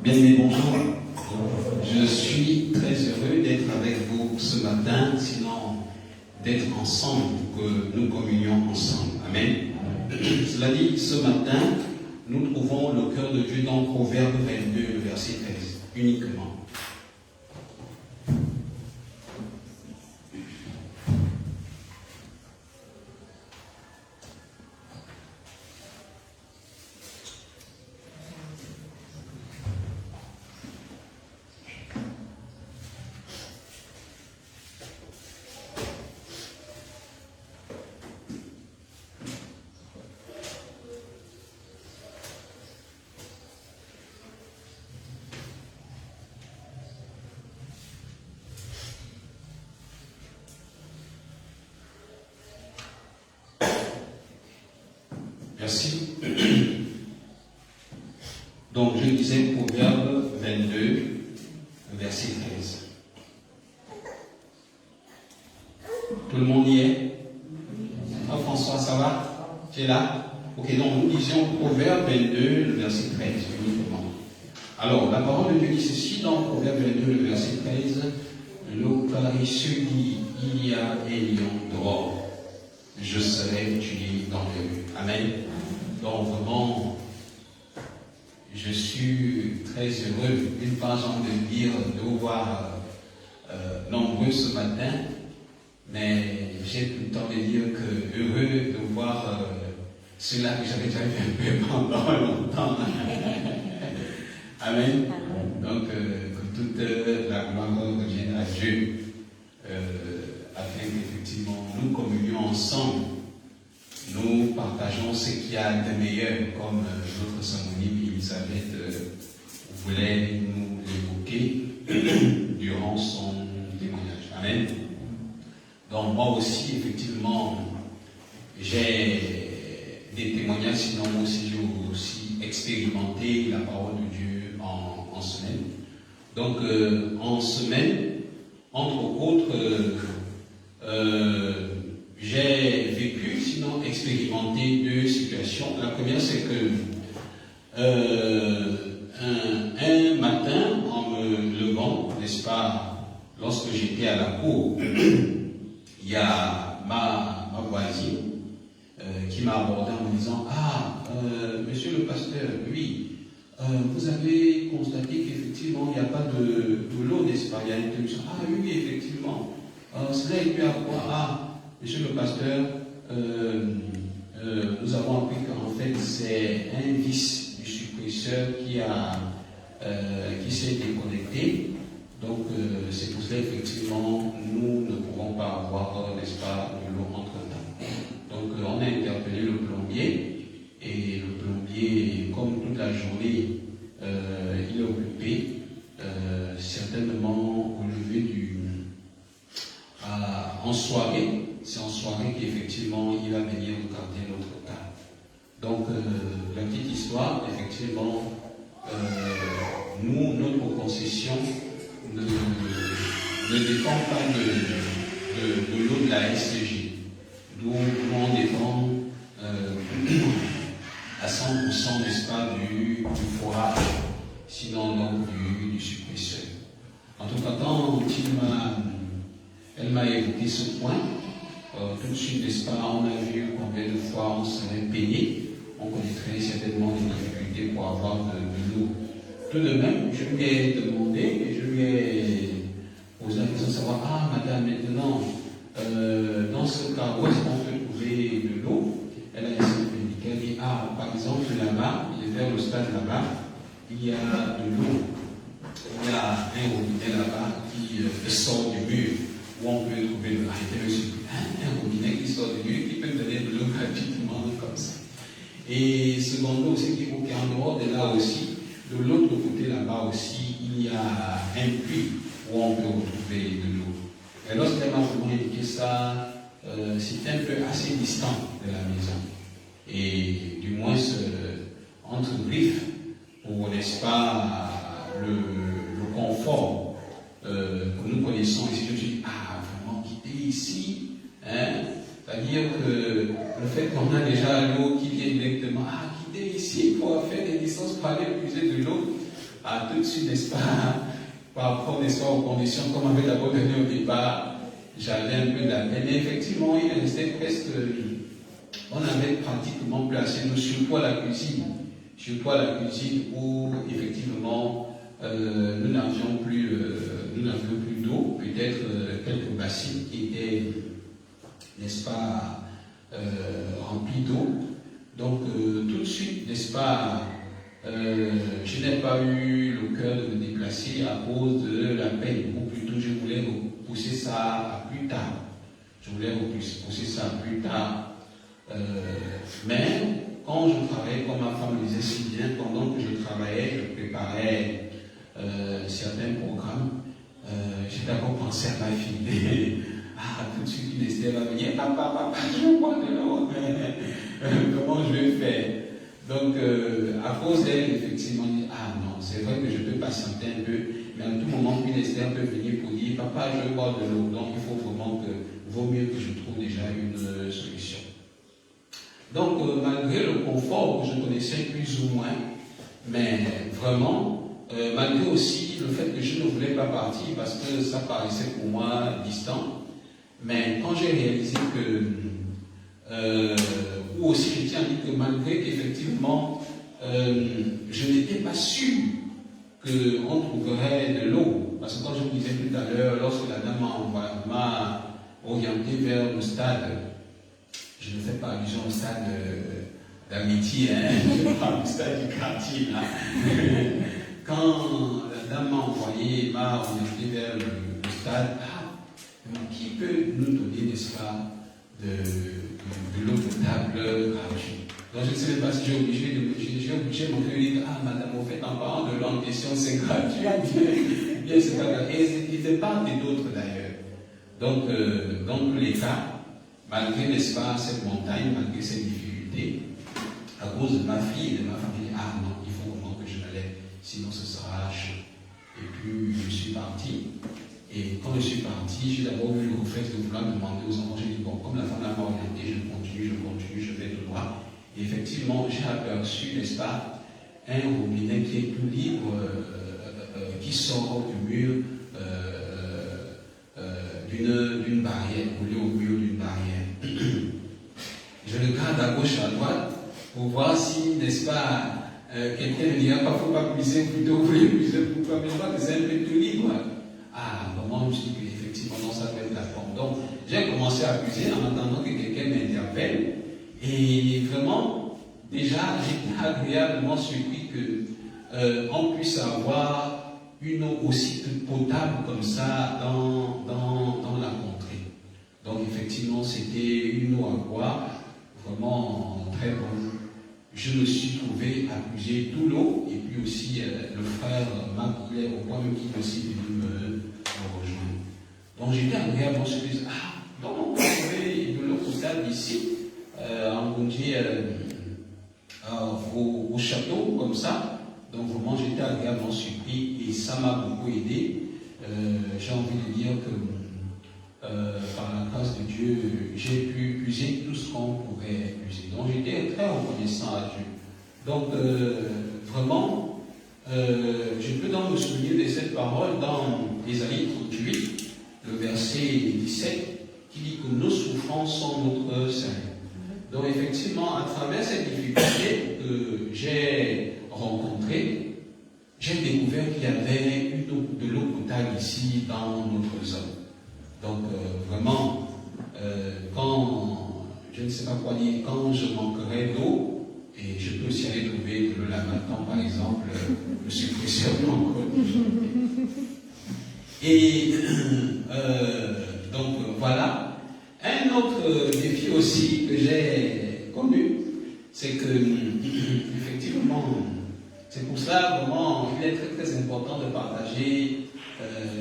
Bien-aimés, bonjour. Je suis très heureux d'être avec vous ce matin, sinon d'être ensemble, pour que nous communions ensemble. Amen. Cela dit, ce matin, nous trouvons le cœur de Dieu dans Proverbe 22, le verset 13, uniquement. Merci. Donc, je disais Proverbe 22, verset 13. Tout le monde y est? Ah, François, ça va? Tu es là? Ok, donc nous disions Proverbe 22, verset 13, uniquement. Alors, la parole de Dieu dit ceci dans Proverbe 22, verset 13. Le paresseux dit, il y a un lion dehors, je serai tué dans les rues. Amen. Donc vraiment, je suis très heureux, d'une part, j'ai envie de dire, de vous voir nombreux ce matin, mais j'ai tout le temps de dire que heureux de voir ceux-là que j'avais déjà vu un peu pendant longtemps. Amen. Donc, que toute la gloire revienne à Dieu, afin qu'effectivement nous communions ensemble. Nous partageons ce qu'il y a de meilleur, comme notre synonyme Elisabeth voulait nous l'évoquer durant son témoignage. Amen. Donc moi aussi, effectivement, j'ai des témoignages, sinon moi aussi j'ai aussi expérimenté la parole de Dieu en semaine. Donc en semaine, entre autres, j'ai vécu, sinon expérimenté deux situations. La première, c'est que un matin, en me levant, n'est-ce pas, lorsque j'étais à la cour, il y a ma voisine qui m'a abordé en me disant: ah, monsieur le pasteur, oui, vous avez constaté qu'effectivement, il n'y a pas de l'eau, n'est-ce pas? Il y a une interruption. Ah oui, effectivement. Cela est dû à quoi? Ah, monsieur le pasteur, nous avons appris qu'en fait c'est un vis du suppresseur qui s'est déconnecté. Donc c'est pour cela effectivement nous ne pouvons pas avoir, n'est-ce pas, de l'eau entre-temps. Donc on a interpellé le plombier, et le plombier, comme toute la journée, il est occupé, certainement au lever en soirée. C'est en soirée qu'effectivement il va venir regarder notre cas. Donc la petite histoire, effectivement, nous, notre concession ne dépend pas de l'eau de la SCG. Nous on dépend à 100%, n'est-ce pas, du forage, sinon donc du suppresseur. En tout cas, quand elle m'a évoqué ce point, tout de suite, n'est-ce pas, on a vu combien de fois on serait payé, on connaîtrait certainement des difficultés pour avoir de l'eau. Tout de même, je lui ai demandé et je lui ai posé la question de savoir: ah, madame, maintenant, dans ce cas, où est-ce qu'on peut trouver de l'eau? Elle a essayé de m'indiquer, elle dit: ah, par exemple, là-bas, il est vers le stade là-bas, il y a de l'eau. Il y a un robinet là-bas qui sort du mur, où on peut trouver le un robinet qui sort du mur, qui peut donner de l'eau gratuitement comme ça. Et secondo aussi, qu'il faut qu'en dehors de là aussi, de l'autre côté là-bas aussi, il y a un puits où on peut retrouver de l'eau. Et lorsqu'elle m'a vraiment indiqué ça, c'était un peu assez distant de la maison. Et du moins, entre griffes, pour, n'est-ce pas, le confort que nous connaissons ici, je me suis dit: ah, vraiment, quitter ici, hein? C'est-à-dire que le fait qu'on a déjà l'eau qui vient directement, quitter ici pour faire des distances pour aller puiser de l'eau, tout de suite, n'est-ce pas, par rapport, n'est-ce pas, aux conditions, comme avait d'abord donné au départ, j'avais un peu de la peine. Mais effectivement, il restait presque, on avait pratiquement placé nous surtout à la cuisine. Surtout à la cuisine où, effectivement, nous n'avions plus d'eau, peut-être quelques bassines qui étaient, n'est-ce pas, remplies d'eau. Donc, tout de suite, n'est-ce pas, je n'ai pas eu le cœur de me déplacer à cause de la peine, ou plutôt je voulais repousser ça à plus tard. Je voulais repousser ça à plus tard. Mais quand je travaillais, comme ma femme le disait si bien, pendant que je travaillais, je préparais certains programmes. J'ai d'abord pensé à ma fille. Tout de suite, une Esther va venir. Papa, je veux boire de l'eau. Comment je vais faire? Donc, à cause d'elle, effectivement, on dit, non, c'est vrai que je peux patienter un peu, mais à tout moment, une Esther peut venir pour dire, papa, je veux boire de l'eau. Donc, il faut vraiment vaut mieux que je trouve déjà une solution. Donc, malgré le confort que je connaissais plus ou moins, mais vraiment, malgré aussi le fait que je ne voulais pas partir parce que ça paraissait pour moi distant, mais quand j'ai réalisé que, ou aussi je tiens à dire que malgré qu'effectivement, je n'étais pas sûr qu'on trouverait de l'eau, parce que comme je vous disais tout à l'heure, lorsque la dame m'a orienté vers le stade, je ne fais pas allusion au stade d'amitié, je parle du stade du quartier, là. Quand la dame m'a orienté vers le stade, qui peut nous donner, n'est-ce pas, de l'eau potable gratuite? Donc je ne sais même pas si j'ai obligé mon frère de dire, madame, au fait, en parlant de l'eau en question, c'est gratuit, bien c'est pas gratuit. Et de part et d'autre d'ailleurs. Donc, dans tous les cas, malgré, n'est-ce pas, cette montagne, malgré ces difficultés, à cause de ma fille et de ma famille, non, il faut vraiment que je me lève, sinon ce sera chaud. Et puis, je suis parti. Et quand je suis parti, j'ai d'abord eu le réflexe de vouloir demander aux enfants. J'ai dit, bon, comme la femme m'a orienté, je continue, je vais tout droit. Et effectivement, j'ai aperçu, n'est-ce pas, un robinet qui est tout libre, qui sort du mur d'une barrière, collé au mur d'une barrière. Je le garde à gauche, à droite, pour voir si, n'est-ce pas, quelqu'un ne dira pas, il ne faut pas puiser, plutôt vous voulez puiser pour toi, mais je crois que c'est un peu tout libre. Vraiment, je me suis dit qu'effectivement, non, ça doit être la forme. Donc, j'ai commencé à puiser en attendant que quelqu'un m'interpelle. Et vraiment, déjà, j'étais agréablement surpris qu'on puisse avoir une eau aussi potable comme ça dans la contrée. Donc, effectivement, c'était une eau à boire, vraiment très bonne. Je me suis trouvé à puiser tout l'eau, et puis aussi le frère Marc, il est au point même qu'il aussi venu me rejoindre. Donc j'étais agréablement surpris. Donc on peut trouver de l'eau potable ici, en Bungie, au château, comme ça. Donc vraiment j'étais agréablement surpris, et ça m'a beaucoup aidé. J'ai envie de dire que par la grâce de Dieu, j'ai pu puiser tout ce qu'on pouvait puiser. Donc j'étais très reconnaissant à Dieu. Donc vraiment, je peux donc me souvenir de cette parole dans Ésaïe 38, le verset 17, qui dit que nos souffrances sont notre salut. Donc effectivement, à travers cette difficulté que j'ai rencontrée, j'ai découvert qu'il y avait de l'eau potable ici dans notre zone. Donc, vraiment, quand, je ne sais pas quoi dire, quand je manquerai d'eau, et je peux aussi aller trouver de l'eau là maintenant, par exemple, le suppresseur d'encre. Et donc, voilà. Un autre défi aussi que j'ai connu, c'est que, effectivement, c'est pour ça, vraiment, il est très très important de partager.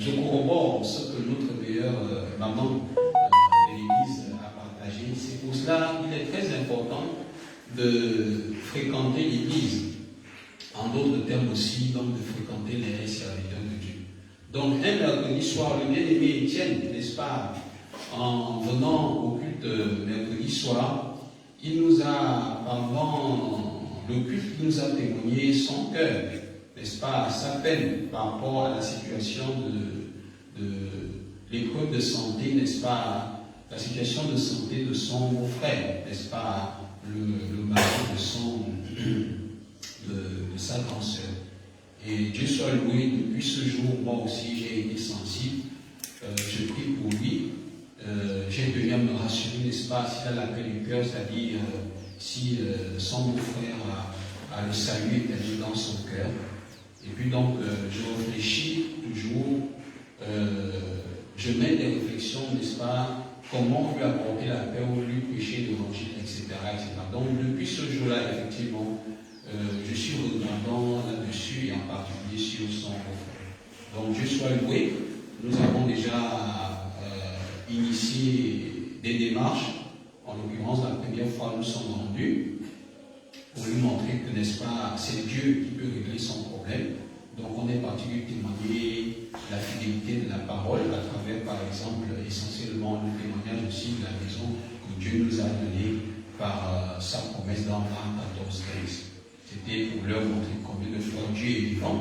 Je corrobore ce que notre meilleure maman de l'Église a partagé. C'est pour cela qu'il est très important de fréquenter l'Église. En d'autres termes aussi, donc de fréquenter les serviteurs de Dieu. Donc un mercredi soir, le bien-aimé Étienne, n'est-ce pas, en venant au culte mercredi soir, il nous a, pendant le culte, il nous a témoigné son cœur, n'est-ce pas, sa peine par rapport à la situation de l'épreuve de santé, n'est-ce pas, la situation de santé de son beau-frère, n'est-ce pas, le mari de sa grande sœur. Et Dieu soit loué, depuis ce jour, moi aussi j'ai été sensible, je prie pour lui, j'ai tenu à me rassurer, n'est-ce pas, s'il a la paix du cœur, c'est-à-dire si son beau-frère a le salut établi dans son cœur. Et puis donc, je réfléchis toujours, je mets des réflexions, n'est-ce pas, comment lui apporter la paix ou lui prêcher l'évangile, etc., etc. Donc, depuis ce jour-là, effectivement, je suis regardant là-dessus et en particulier sur son beau-frère. Donc, Dieu soit loué. Nous avons déjà initié des démarches. En l'occurrence, la première fois, nous sommes rendus pour lui montrer que, n'est-ce pas, c'est Dieu qui peut régler son problème. Donc, on est parti lui témoigner la fidélité de la parole à travers, par exemple, essentiellement le témoignage aussi de la maison que Dieu nous a donnée par sa promesse dans Marc 14:15. C'était pour leur montrer combien de fois Dieu est vivant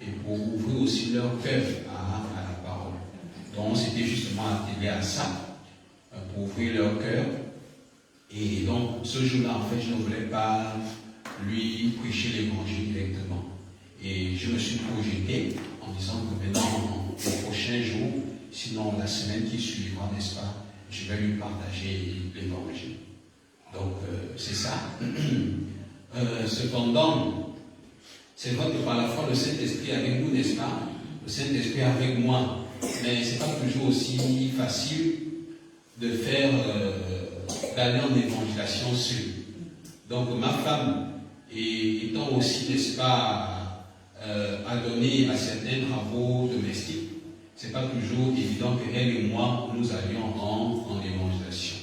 et pour ouvrir aussi leur cœur à la parole. Donc, c'était justement attelé à ça, pour ouvrir leur cœur. Et donc, ce jour-là, en fait, je ne voulais pas lui prêcher l'évangile directement. Et je me suis projeté en disant que maintenant, le prochain jour, sinon la semaine qui suivra, n'est-ce pas, je vais lui partager l'évangile. Donc, c'est ça. Cependant, c'est vrai que par la foi, le Saint-Esprit est avec nous, n'est-ce pas? Le Saint-Esprit est avec moi. Mais ce n'est pas toujours aussi facile de faire, d'aller en évangélisation seule. Donc, ma femme, étant aussi, n'est-ce pas, adonnée à certains travaux domestiques, ce n'est pas toujours évident qu'elle et moi, nous allions en évangélisation.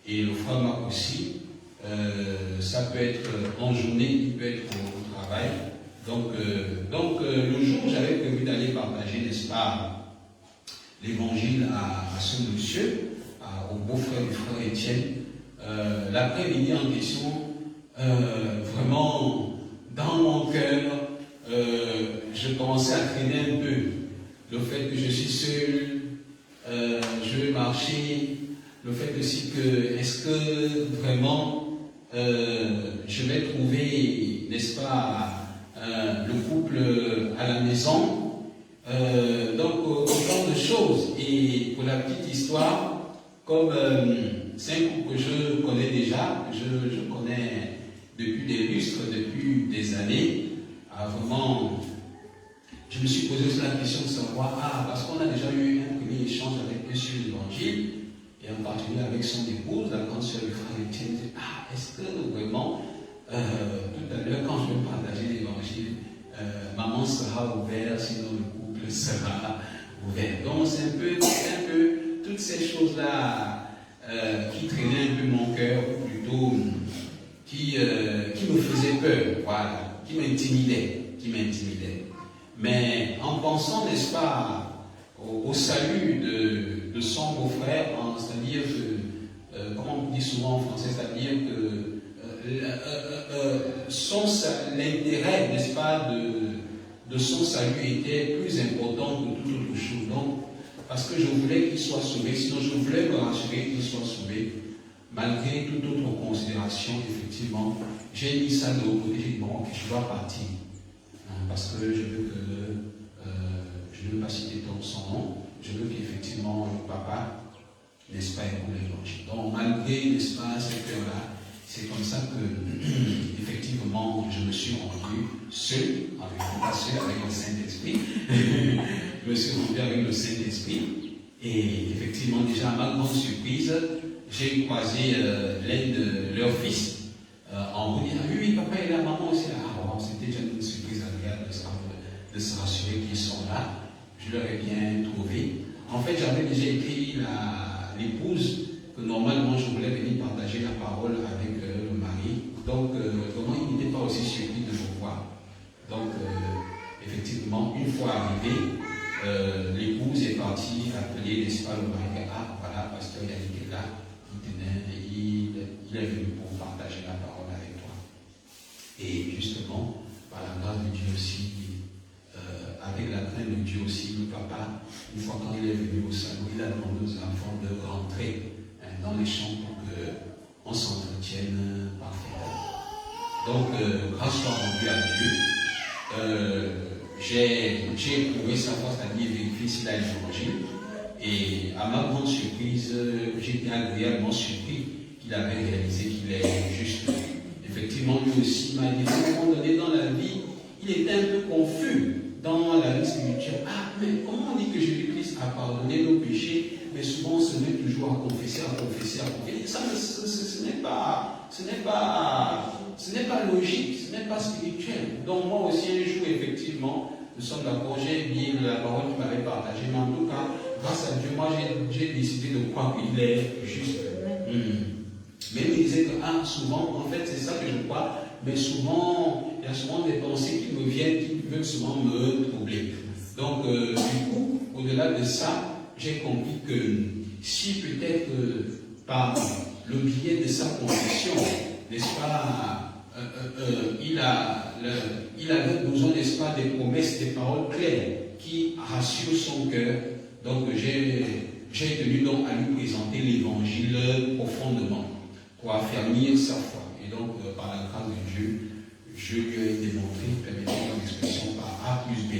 Et le frère Marc aussi, ça peut être en journée, il peut être au travail. Donc, le jour où j'avais prévu d'aller partager, n'est-ce pas, l'évangile à ce monsieur, au beau-frère du frère Étienne, l'après-midi en question, vraiment, dans mon cœur, je commençais à traîner un peu. Le fait que je suis seul, je vais marcher, le fait aussi que, est-ce que vraiment je vais trouver, n'est-ce pas, le couple à la maison, donc autant de choses. Et pour la petite histoire, comme c'est un couple que je connais déjà, je connais depuis des lustres, depuis des années, vraiment, je me suis posé aussi la question de savoir, parce qu'on a déjà eu un premier échange avec eux sur l'évangile, et en particulier avec son épouse, la grande sœur du frère Étienne, est-ce que vraiment, tout à l'heure, quand je vais partager l'évangile, maman sera ouverte, sinon le couple sera ouvert. Donc c'est un peu toutes ces choses-là qui traînaient un peu mon cœur, ou plutôt qui me faisaient peur, voilà, qui m'intimidaient. Mais en pensant, n'est-ce pas, au salut de son beau-frère, c'est-à-dire que, comme on dit souvent en français, c'est-à-dire que l'intérêt, n'est-ce pas, de son salut était plus important que toute autre chose. Donc, parce que je voulais qu'il soit sauvé, sinon je voulais me rassurer qu'il soit sauvé, malgré toute autre considération, effectivement, j'ai mis ça de côté, j'ai dit, bon, ok, je dois partir. Parce que je ne veux pas citer son nom, je veux qu'effectivement le papa, n'est-ce pas, écoute l'évangile. Donc malgré, n'est-ce pas, cette peur-là, c'est comme ça que, effectivement, je me suis rendu seul, pas seul avec le Saint-Esprit, je me suis rendu avec le Saint-Esprit, et effectivement, déjà, à ma grande surprise, j'ai croisé l'un de leurs fils, en me disant, oui, papa est là, maman aussi là. C'était déjà une surprise agréable de se rassurer qu'ils sont là. Je leur ai bien trouvé. En fait, j'avais déjà écrit l'épouse que normalement je voulais venir partager la parole avec le mari. Donc, vraiment, il n'était pas aussi surpris de me voir. Donc, effectivement, une fois arrivé, l'épouse est partie appeler, n'est-ce pas, le mari. Ah, voilà, pasteur, il était là, il est venu pour partager la parole avec toi. Et justement, par la grâce de Dieu aussi, de Dieu aussi, le papa, une fois quand il est venu au salon, il a demandé aux enfants de rentrer dans les champs pour qu'on s'entretienne parfaitement. Donc, grâce soit rendue à Dieu, j'ai éprouvé sa force à dire vérifier s'il a l'évangile. Et à ma grande surprise, j'ai été agréablement surpris qu'il avait réalisé qu'il est juste. Effectivement, lui aussi m'a dit, à un moment donné dans la vie, il était un peu confus dans la vie spirituelle. Ah, mais comment on dit que Jésus-Christ a pardonné nos péchés, mais souvent on se met toujours à confesser, à confesser, à confesser. Ça, ce n'est pas logique, ce n'est pas spirituel. Donc moi aussi un jour, effectivement, nous sommes d'accord, j'ai bien la parole qu'il m'avait partagée, mais en tout cas, grâce à Dieu, moi j'ai décidé de croire qu'il est juste. Mais il me disait que souvent, en fait c'est ça que je crois, mais souvent, il y a souvent des pensées qui me viennent, qui veulent souvent me troubler. Donc du coup, au-delà de ça, j'ai compris que si peut-être par le biais de sa confession, n'est-ce pas, il avait besoin, n'est-ce pas, des promesses, des paroles claires qui rassurent son cœur. Donc j'ai tenu donc à lui présenter l'évangile profondément pour affermir sa foi. Et donc par la grâce de Dieu, je lui ai démontré, permettez-moi l'expression par A plus B,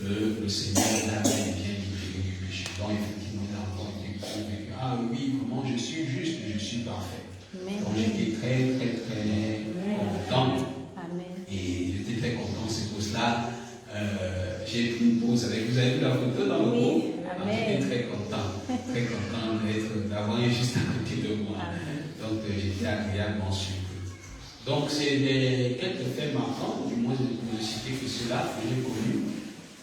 que le Seigneur l'a bien libéré du péché. Donc effectivement, il a encore été convaincu. Ah oui, comment je suis juste, je suis parfait. Donc j'étais très, très, très content. Amen. Et j'étais très content, c'est pour cela. J'ai pris une pause avec vous. Vous avez vu la photo dans le groupe? J'étais très content d'avoir juste à côté de moi. Amen. Donc j'étais agréablement surpris. Donc c'est quelques faits marquants, du moins je ne citer que cela que j'ai connu.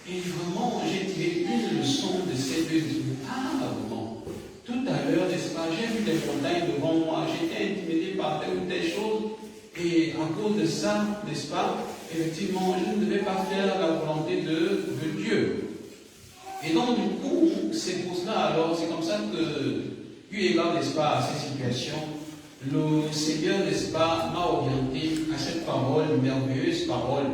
Et vraiment, j'ai tiré une leçon de ces deux esprits. Ah, vraiment. Tout à l'heure, n'est-ce pas, j'ai vu des montagnes devant moi, j'étais intimidé par telle ou telle chose, et à cause de ça, n'est-ce pas, effectivement, je ne devais pas faire la volonté de Dieu. Et donc, du coup, c'est pour cela, alors, c'est comme ça que, eu égard, n'est-ce pas, à ces situations, le Seigneur, n'est-ce pas, m'a orienté à cette parole, merveilleuse parole,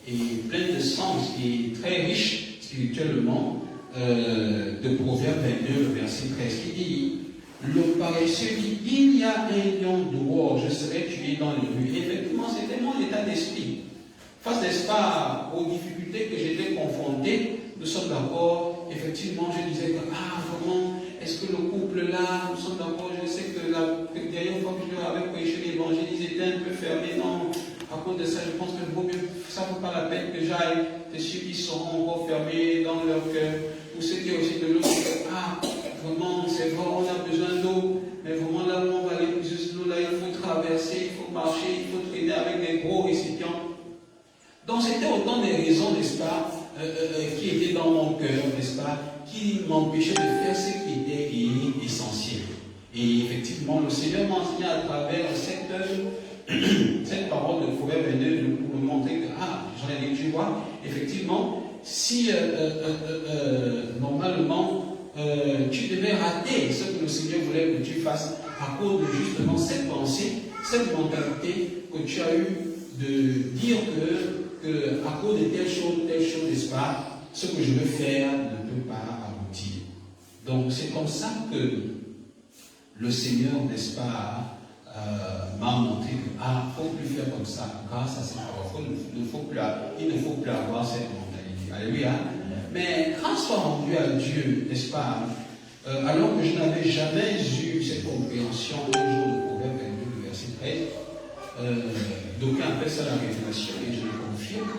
et pleine de sens, et très riche spirituellement, de Proverbe 22, verset 13, qui dit, le paresseux dit, il y a un lion dehors, je serai tué dans les rues. Et effectivement, c'était mon état d'esprit. Face, n'est-ce pas, aux difficultés que j'étais confronté, nous sommes d'accord, effectivement, je disais que, vraiment, est-ce que le couple là, nous sommes d'accord, je sais que la dernière fois que je leur avais prêché l'évangile, ils étaient un peu fermés, non, à cause de ça, je pense que ça ne vaut pas la peine que j'aille, de ceux qui sont encore fermés dans leur cœur, ou ceux qui ont aussi de l'eau, vraiment, c'est vrai, on a besoin d'eau, mais vraiment là où on va aller puiser cette eau-là, il faut traverser, il faut marcher, il faut traîner avec des gros récipients. Donc c'était autant des raisons, n'est-ce pas, qui étaient dans mon cœur, n'est-ce pas, qui m'empêchaient de faire ce qui était essentiel. Et effectivement, le Seigneur m'a enseigné à travers cette parole de Proverbe 22 pour me montrer que, j'en ai dit, tu vois, effectivement, si normalement tu devais rater ce que le Seigneur voulait que tu fasses à cause de justement cette pensée, cette mentalité que tu as eu de dire que à cause de telle chose, n'est-ce pas, ce que je veux faire ne peut pas aboutir. Donc c'est comme ça que le Seigneur, n'est-ce pas, m'a montré que faut plus faire comme ça, grâce à cette parole, il ne faut plus avoir cette mentalité. Alléluia. Mais grâce soit rendue à Dieu, n'est-ce pas, alors que je n'avais jamais eu cette compréhension un jour de Proverbe 22, verset 13, d'aucuns appellent ça la révélation, et je le confirme.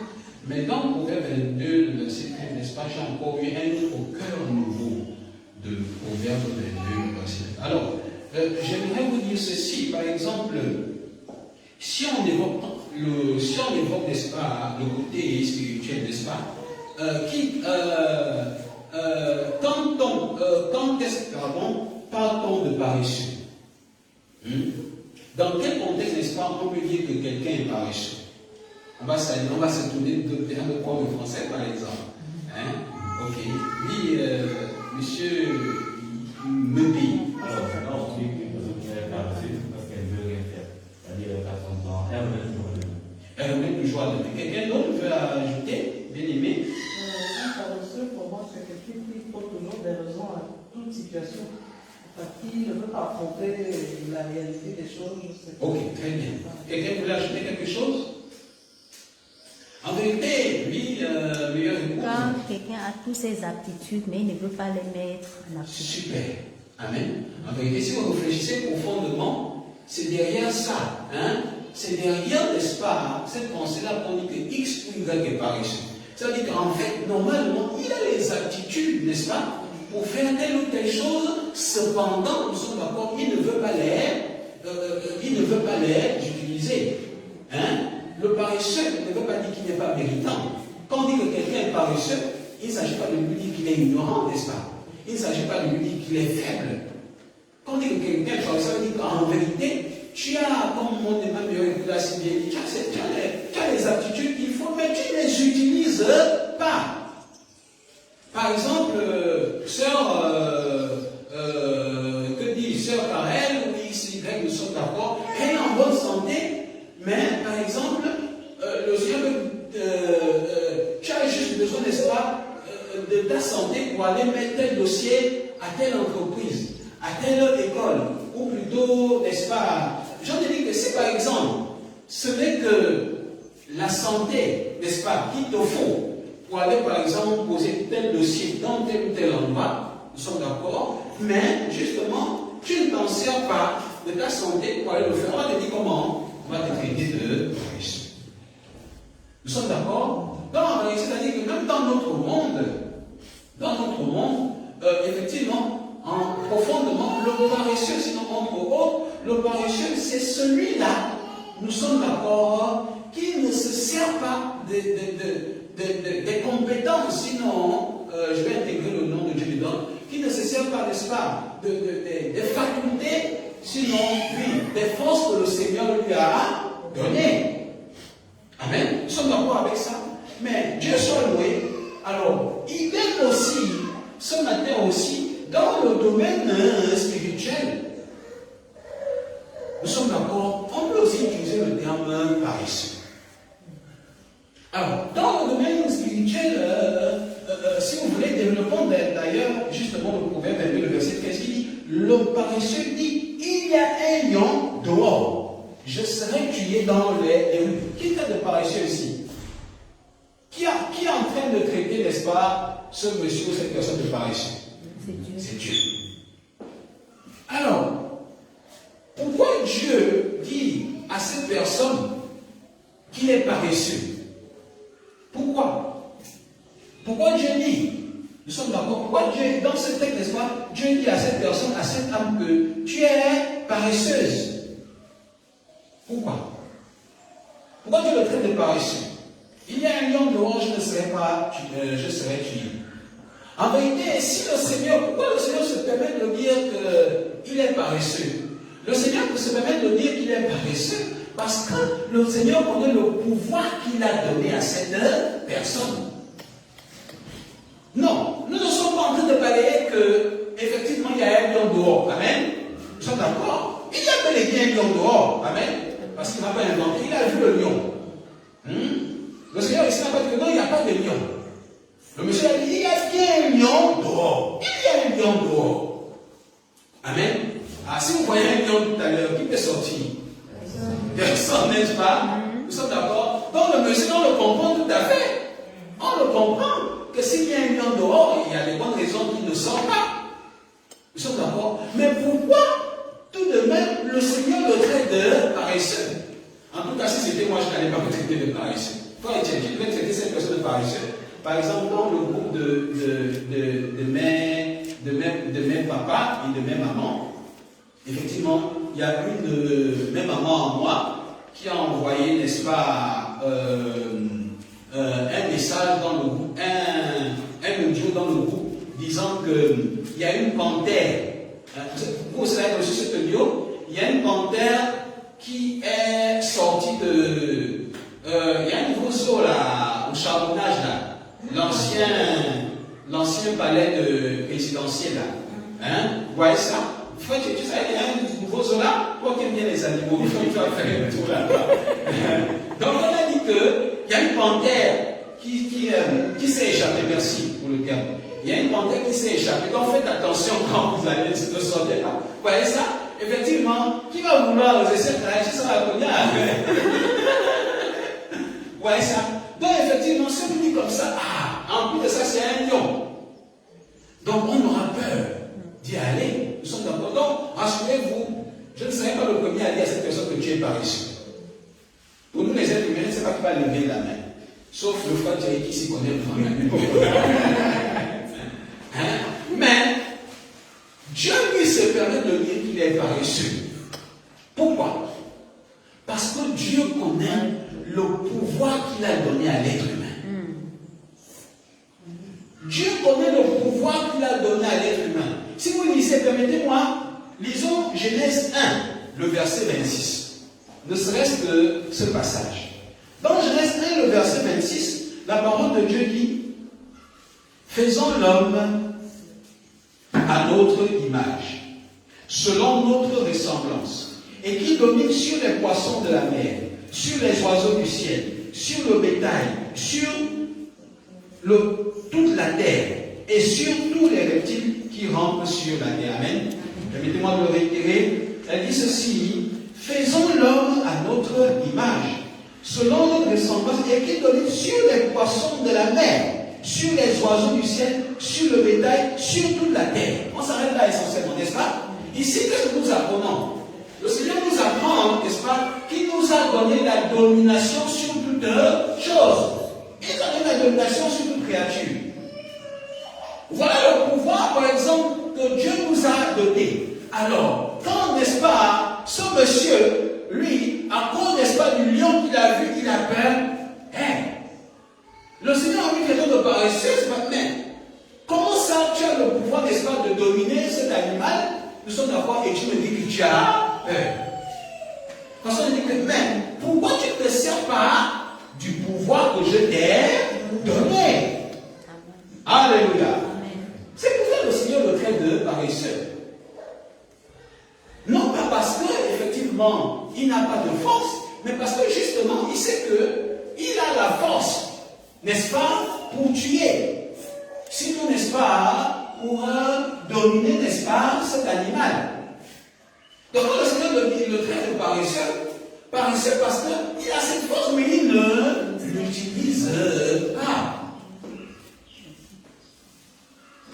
Mais dans Proverbe 22, verset 13, n'est-ce pas, j'ai encore eu un autre cœur nouveau de Proverbe 22, verset 13. Alors, j'aimerais vous dire ceci, par exemple, si on évoque, n'est-ce pas, le côté spirituel, n'est-ce pas, quand est-ce que parle-t-on de paresseux? Dans quel contexte, n'est-ce pas, on peut dire que quelqu'un est paresseux? On va se tourner de prof de français, par exemple. Ok. Oui, monsieur Mebi. Alors, non, parce qu'elle veut rien faire. C'est-à-dire, elle passe son temps, elle remet toujours à demain. Elle remet toujours à demain. Quelqu'un d'autre veut ajouter, bien aimé? situation. Qui ne veut pas affronter la réalité des choses. Ok, très bien. Quelqu'un voulait ajouter quelque chose? En vérité, lui, meilleur époux. Quand quelqu'un a toutes ces aptitudes, mais il ne veut pas les mettre en application. Super. Amen. En vérité, si vous réfléchissez profondément, c'est derrière ça. Hein? C'est derrière, n'est-ce pas, cette pensée-là qu'on dit que X ou Y est paresseux. Ça veut dire qu'en fait, normalement, il a les aptitudes, n'est-ce pas, pour faire telle ou telle chose. Cependant, nous sommes d'accord, il ne veut pas les utiliser. Hein? Le paresseux ne veut pas dire qu'il n'est pas méritant. Quand on dit que quelqu'un est paresseux, il ne s'agit pas de lui dire qu'il est ignorant, n'est-ce pas? Il ne s'agit pas de lui dire qu'il est faible. Quand on dit que quelqu'un est paresseux, ça veut dire qu'en vérité, tu as, comme mon meilleur époux l'a si bien dit, tu as les aptitudes qu'il faut, mais tu ne les utilises pas. Par exemple, sœur, que dit sœur Karel ou XY, nous sommes d'accord, elle est en bonne santé, mais par exemple, le Seigneur, tu as juste besoin, n'est-ce pas, de ta santé pour aller mettre tel dossier à telle entreprise, à telle école, ou plutôt, n'est-ce pas, j'en ai dit que c'est par exemple, ce n'est que la santé, n'est-ce pas, qu'il te faut pour aller par exemple poser tel dossier dans tel ou tel endroit, nous sommes d'accord, mais justement, tu ne t'en sers pas de ta santé pour aller le faire. On va te dire comment? On va te traiter de paresseux. Nous sommes d'accord? C'est-à-dire que même dans notre monde, effectivement, profondément, le paresseux, sinon entre autres, le paresseux, c'est celui-là, nous sommes d'accord, qui ne se sert pas des compétences, sinon, je vais intégrer le nom de Dieu dedans, qui ne se sert pas, n'est-ce pas, des facultés, sinon, oui, des forces que le Seigneur lui a données. Amen. Nous sommes d'accord avec ça. Mais Dieu soit loué. Alors, il est aussi, ce matin aussi, dans le domaine spirituel. Nous sommes d'accord, on peut aussi utiliser le terme paresseux. Alors, dans le domaine spirituel, si vous voulez, développons d'ailleurs justement le proverbe 22, le verset 15 qui dit, le paresseux dit, il y a un lion dehors, je serai tué dans les rues. Qui est de paresseux ici? Qui est en train de traiter, n'est-ce pas, ce monsieur ou cette personne de paresseux? C'est Dieu. C'est Dieu. Alors, pourquoi Dieu dit à cette personne qu'il est paresseux? Pourquoi? Pourquoi Dieu dit? Nous sommes d'accord. Pourquoi Dieu, dans ce texte, n'est-ce pas, Dieu dit à cette personne, à cette âme que tu es paresseuse? Pourquoi? Pourquoi Dieu le traite de paresseux? Il y a un lion dehors, je serai tué. En vérité, si le Seigneur, pourquoi le Seigneur se permet de dire qu'il est paresseux? Le Seigneur peut se permettre de dire qu'il est paresseux parce que le Seigneur connaît le pouvoir qu'il a donné à cette personne. Non, nous ne sommes pas en train de parler qu'effectivement il y a un lion dehors. Amen. Nous sommes d'accord? Il y a bel et bien un lion dehors. Amen. Parce qu'il n'a pas inventé, il a vu le lion. Le Seigneur ici n'a pas dit que non, il n'y a pas de lion. Le monsieur a dit, il y a bien un lion dehors. Il y a un lion dehors. Amen. Ah, si vous voyez un lion tout à l'heure, qui peut sortir? Personne, n'est-ce pas? Nous sommes d'accord? Donc le monsieur, on le comprend tout à fait. On le comprend que s'il y a un lion dehors, il y a des bonnes raisons qu'il ne sort pas. Nous sommes d'accord? Mais pourquoi tout de même le Seigneur le traite de paresseux? En tout cas, si c'était moi, je n'allais pas me traiter de paresseux. Toi, Etienne, tu devais traiter cette personne de paresseux. Par exemple, dans le groupe de mes papas et de mes mamans, effectivement, il y a mes mamans en moi qui a envoyé, n'est-ce pas, un message dans le groupe, un audio dans le groupe, disant qu'il y a une panthère. Vous avez reçu cet audio, il y a une panthère qui est sortie de. Il y a un nouveau zoo là, au charbonnage là, l'ancien palais présidentiel là. Hein? Vous voyez ça? Tu sais, il y a un nouveau zoo là, toi qui aimes bien les animaux, il faut faire un tour là-bas. Donc on a dit qu'il y a une panthère qui s'est échappée, merci pour le terme, il y a une panthère qui s'est échappée. Donc faites attention quand vous allez se sortir là. Vous voyez ça? Effectivement, qui va vouloir essayer de réagir sur la cognac? Vous voyez ça? Donc effectivement, si on dit comme ça, en plus de ça, c'est un lion. Donc on aura peur d'y aller. Nous sommes d'accord. Donc, rassurez-vous, je ne serai pas le premier à dire à cette personne que tu es paresseux. Pour nous les êtres humains, ce n'est pas qui va lever la main. Sauf le frère Thierry qui s'y connaît vraiment. Mais Dieu lui se permet de dire qu'il est paresseux. Pourquoi? Parce que Dieu connaît le pouvoir qu'il a donné à l'être humain. Dieu connaît le pouvoir qu'il a donné à l'être humain. Si vous lisez, permettez-moi, lisons Genèse 1, le verset 26. Ne serait-ce que ce passage. Dans Genèse 1, le verset 26, la parole de Dieu dit: faisons l'homme à notre image, selon notre ressemblance, et qui domine sur les poissons de la mer, sur les oiseaux du ciel, sur le bétail, sur toute la terre, et sur tous les reptiles qui rampent sur la terre. Amen. Permettez-moi de le réitérer. Elle dit ceci: faisons l'homme à notre image, selon notre ressemblance, et qui domine sur les poissons de la mer, sur les oiseaux du ciel, sur le bétail, sur toute la terre. On s'arrête là essentiellement, n'est-ce pas? Ici, qu'est-ce que nous apprenons? Le Seigneur nous apprend, n'est-ce pas, qu'il nous a donné la domination sur toutes choses. Il a donné la domination sur toute créature. Voilà le pouvoir, par exemple, que Dieu nous a donné. Alors, quand, n'est-ce pas, ce monsieur, lui, à cause, n'est-ce pas, du lion qu'il a vu, il a peur. Le Seigneur a mis quelqu'un de paresseux maintenant. Comment ça, tu as le pouvoir, n'est-ce pas, de dominer cet animal? Nous sommes d'accord, et tu me dis que tu as peur. Parce qu'on dit que, mais, pourquoi tu ne te sers pas du pouvoir que je t'ai donné? Alléluia. C'est pour ça que le Seigneur le traite de paresseux. Non pas parce qu'effectivement, il n'a pas de force, mais parce que justement, il sait qu'il a la force, n'est-ce pas, pour tuer. Sinon, n'est-ce pas, pour dominer, n'est-ce pas, cet animal. Donc, quand le Seigneur le traite de paresseux parce qu'il a cette force, mais il ne l'utilise pas.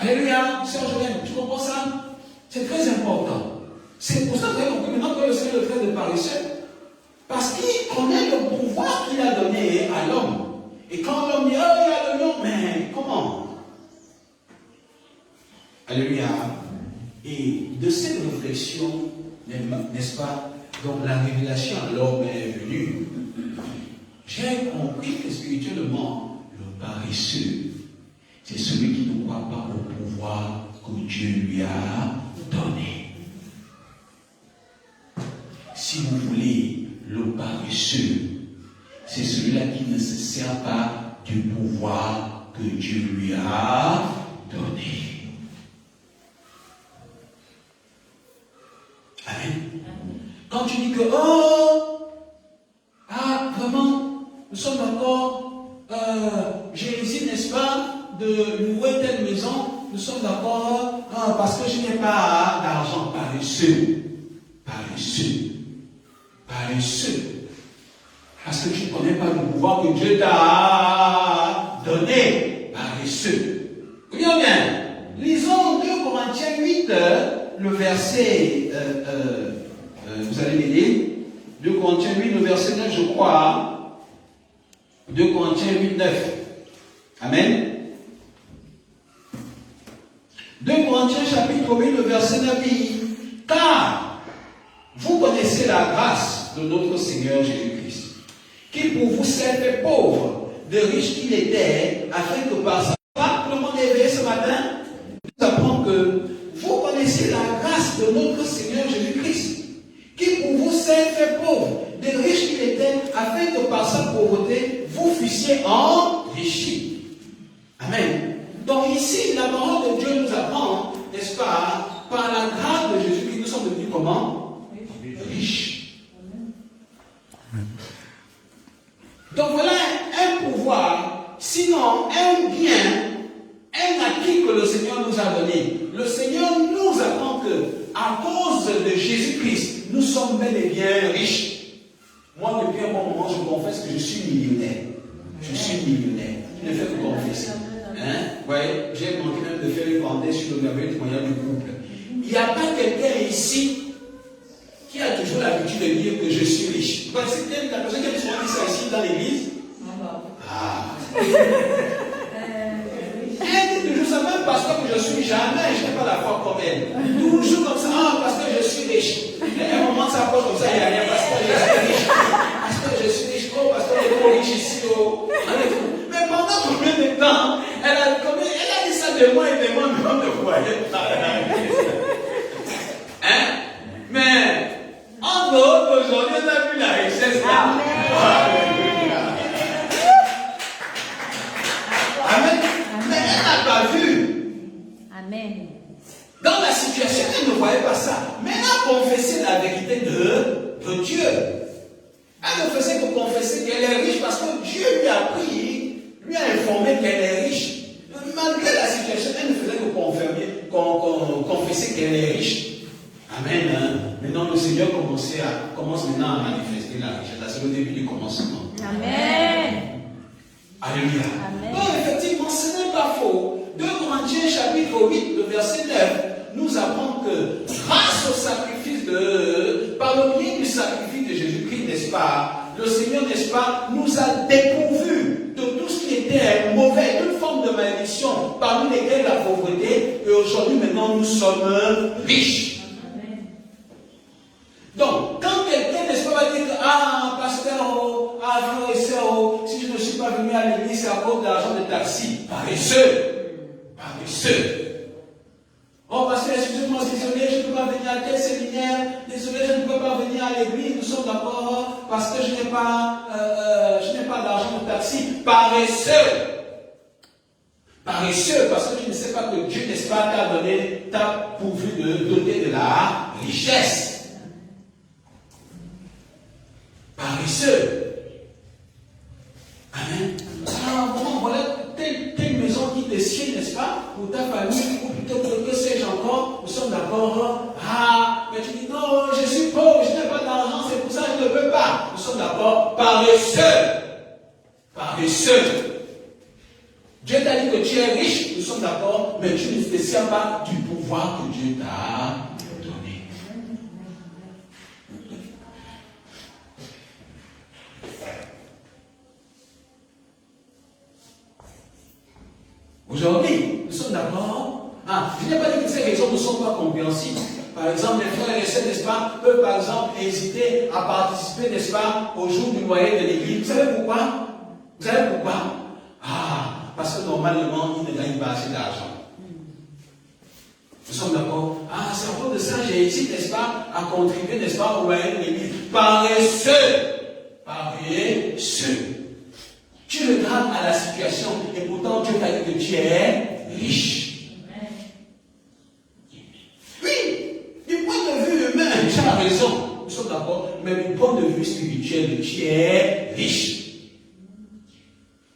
Alléluia, Sœur Jolène, tu comprends ça? C'est très important. C'est pour ça que vous avez compris maintenant que le Seigneur le traite de paresseux. Parce qu'il connaît le pouvoir qu'il a donné à l'homme. Et quand l'homme dit, oh, il y a le lion, mais comment? Alléluia. Et de cette réflexion, n'est-ce pas, donc la révélation à l'homme est venue. J'ai compris que spirituellement, le paresseux, c'est celui qui ne croit pas au pouvoir que Dieu lui a donné. Si vous voulez, le paresseux, c'est celui-là qui ne se sert pas du pouvoir que Dieu lui a donné. Amen. Quand tu dis que, vraiment, nous sommes d'accord, j'ai essayé, n'est-ce pas, de louer telle maison, nous sommes d'accord, parce que je n'ai pas d'argent. Paresseux. Paresseux. Paresseux. Parce que tu ne connais pas le pouvoir que Dieu t'a donné. Paresseux. Bien, bien. Lisons 2 Corinthiens 8, le verset, vous allez m'aider. 2 Corinthiens 8, le verset 9, je crois. 2 Corinthiens 8, 9. Amen. 2 Corinthiens chapitre 8, le verset 9 dit: car vous connaissez la grâce de notre Seigneur Jésus-Christ, qui pour vous s'est fait pauvre, de riche qu'il était, afin que par sa part, tout le monde est éveillé ce matin, nous apprend que vous connaissez la grâce de notre Seigneur Jésus-Christ, qui pour vous s'est fait pauvre, de riche qu'il était, afin que par sa pauvreté, vous fussiez enrichis. Amen. Donc ici, la parole de Dieu nous apprend, n'est-ce pas, par la grâce de Jésus-Christ, nous sommes devenus comment? Riches. Donc voilà un pouvoir, sinon un bien, un acquis garantie que le Seigneur nous a donnée. Le Seigneur nous apprend que, à cause de Jésus-Christ, nous sommes bel et bien riches. Moi, depuis un bon moment, je confesse que je suis millionnaire. Je suis millionnaire. Je ne fais que confesser. Hein? Ouais, j'ai manqué même de faire une parenthèse sur le merveilleux témoignage du couple. Il n'y a pas quelqu'un ici qui a toujours l'habitude de dire que je suis riche. Vous connaissez la personne qui a souvent dit ça ici dans l'église? Ah. Elle dit toujours ça, même pasteur que je suis, jamais je n'ai pas la foi comme elle. Toujours comme ça, ah, pasteur, je suis riche. Et à un moment, ça approche comme ça, il n'y a rien, pasteur, je suis riche. Pasteur, je suis riche. Oh, pasteur, il est trop riche ici. Oh. Mais pendant combien de temps, elle a dit ça de moi et de moi, mais on ne voyait pas. Hein? Mais, en dehors d'aujourd'hui, on a vu la richesse. Alléluia. Amen. Mais elle n'a pas vu. Amen. Dans la situation, elle ne voyait pas ça. Mais elle a confessé la vérité de Dieu. Elle ne faisait que confesser qu'elle est riche parce que Dieu lui a pris, lui a informé qu'elle est riche. Malgré la situation, elle ne faisait que confesser qu'elle est riche. Amen. Hein? Maintenant, le Seigneur commence maintenant à manifester la richesse. C'est le début du commencement. Amen. Alléluia. Amen. Donc, effectivement, ce n'est pas faux. 2 Corinthiens chapitre 8, le verset 9, nous apprend que grâce au sacrifice par le biais du sacrifice de Jésus-Christ, n'est-ce pas, le Seigneur, n'est-ce pas, nous a dépourvus de tout ce qui était mauvais, toute forme de malédiction, parmi lesquelles la pauvreté, et aujourd'hui, maintenant, nous sommes riches. Donc, quand quelqu'un, n'est-ce pas, va dire que, ah, pasteur, ah, frère et soeur, si je ne suis pas venu à l'église, c'est à cause de l'argent de taxi. Paresseux. Paresseux. Oh, pasteur, excusez-moi, désolé, je ne peux pas venir à tel séminaire. Désolé, je ne peux pas venir à l'église. Nous sommes d'accord parce que je n'ai pas d'argent de taxi. Paresseux. Paresseux, parce que tu ne sais pas que Dieu, n'est-ce pas, t'a pourvu de doter de la richesse. Paresseux. Amen. Ah, bon, voilà telle maison qui te sied, n'est-ce pas, pour ta famille, ou plutôt que sais-je encore, nous sommes d'accord. Ah, mais tu dis non, je suis pauvre, je n'ai pas d'argent, c'est pour ça que je ne peux pas. Nous sommes d'accord. Paresseux. Paresseux. Dieu t'a dit que tu es riche, nous sommes d'accord, mais tu ne te sers pas du pouvoir que Dieu t'a donné. Aujourd'hui, nous sommes d'accord. Ah, je n'ai pas dit que ces raisons ne sont pas compréhensibles. Par exemple, les frères et les sœurs, n'est-ce pas, peuvent par exemple hésiter à participer, n'est-ce pas, au jour du loyer de l'église. Vous savez pourquoi? Vous savez pourquoi? Ah, parce que normalement, ils ne gagnent pas assez d'argent. Nous sommes d'accord. Ah, c'est à cause de ça, j'hésite, n'est-ce pas, à contribuer, n'est-ce pas, au loyer de l'église. Paresseux. Paresseux. Tu regardes à la situation et pourtant Dieu t'a dit que tu es riche. Oui, du point de vue humain, tu as raison, nous sommes d'accord, mais du point de vue spirituel, tu es riche.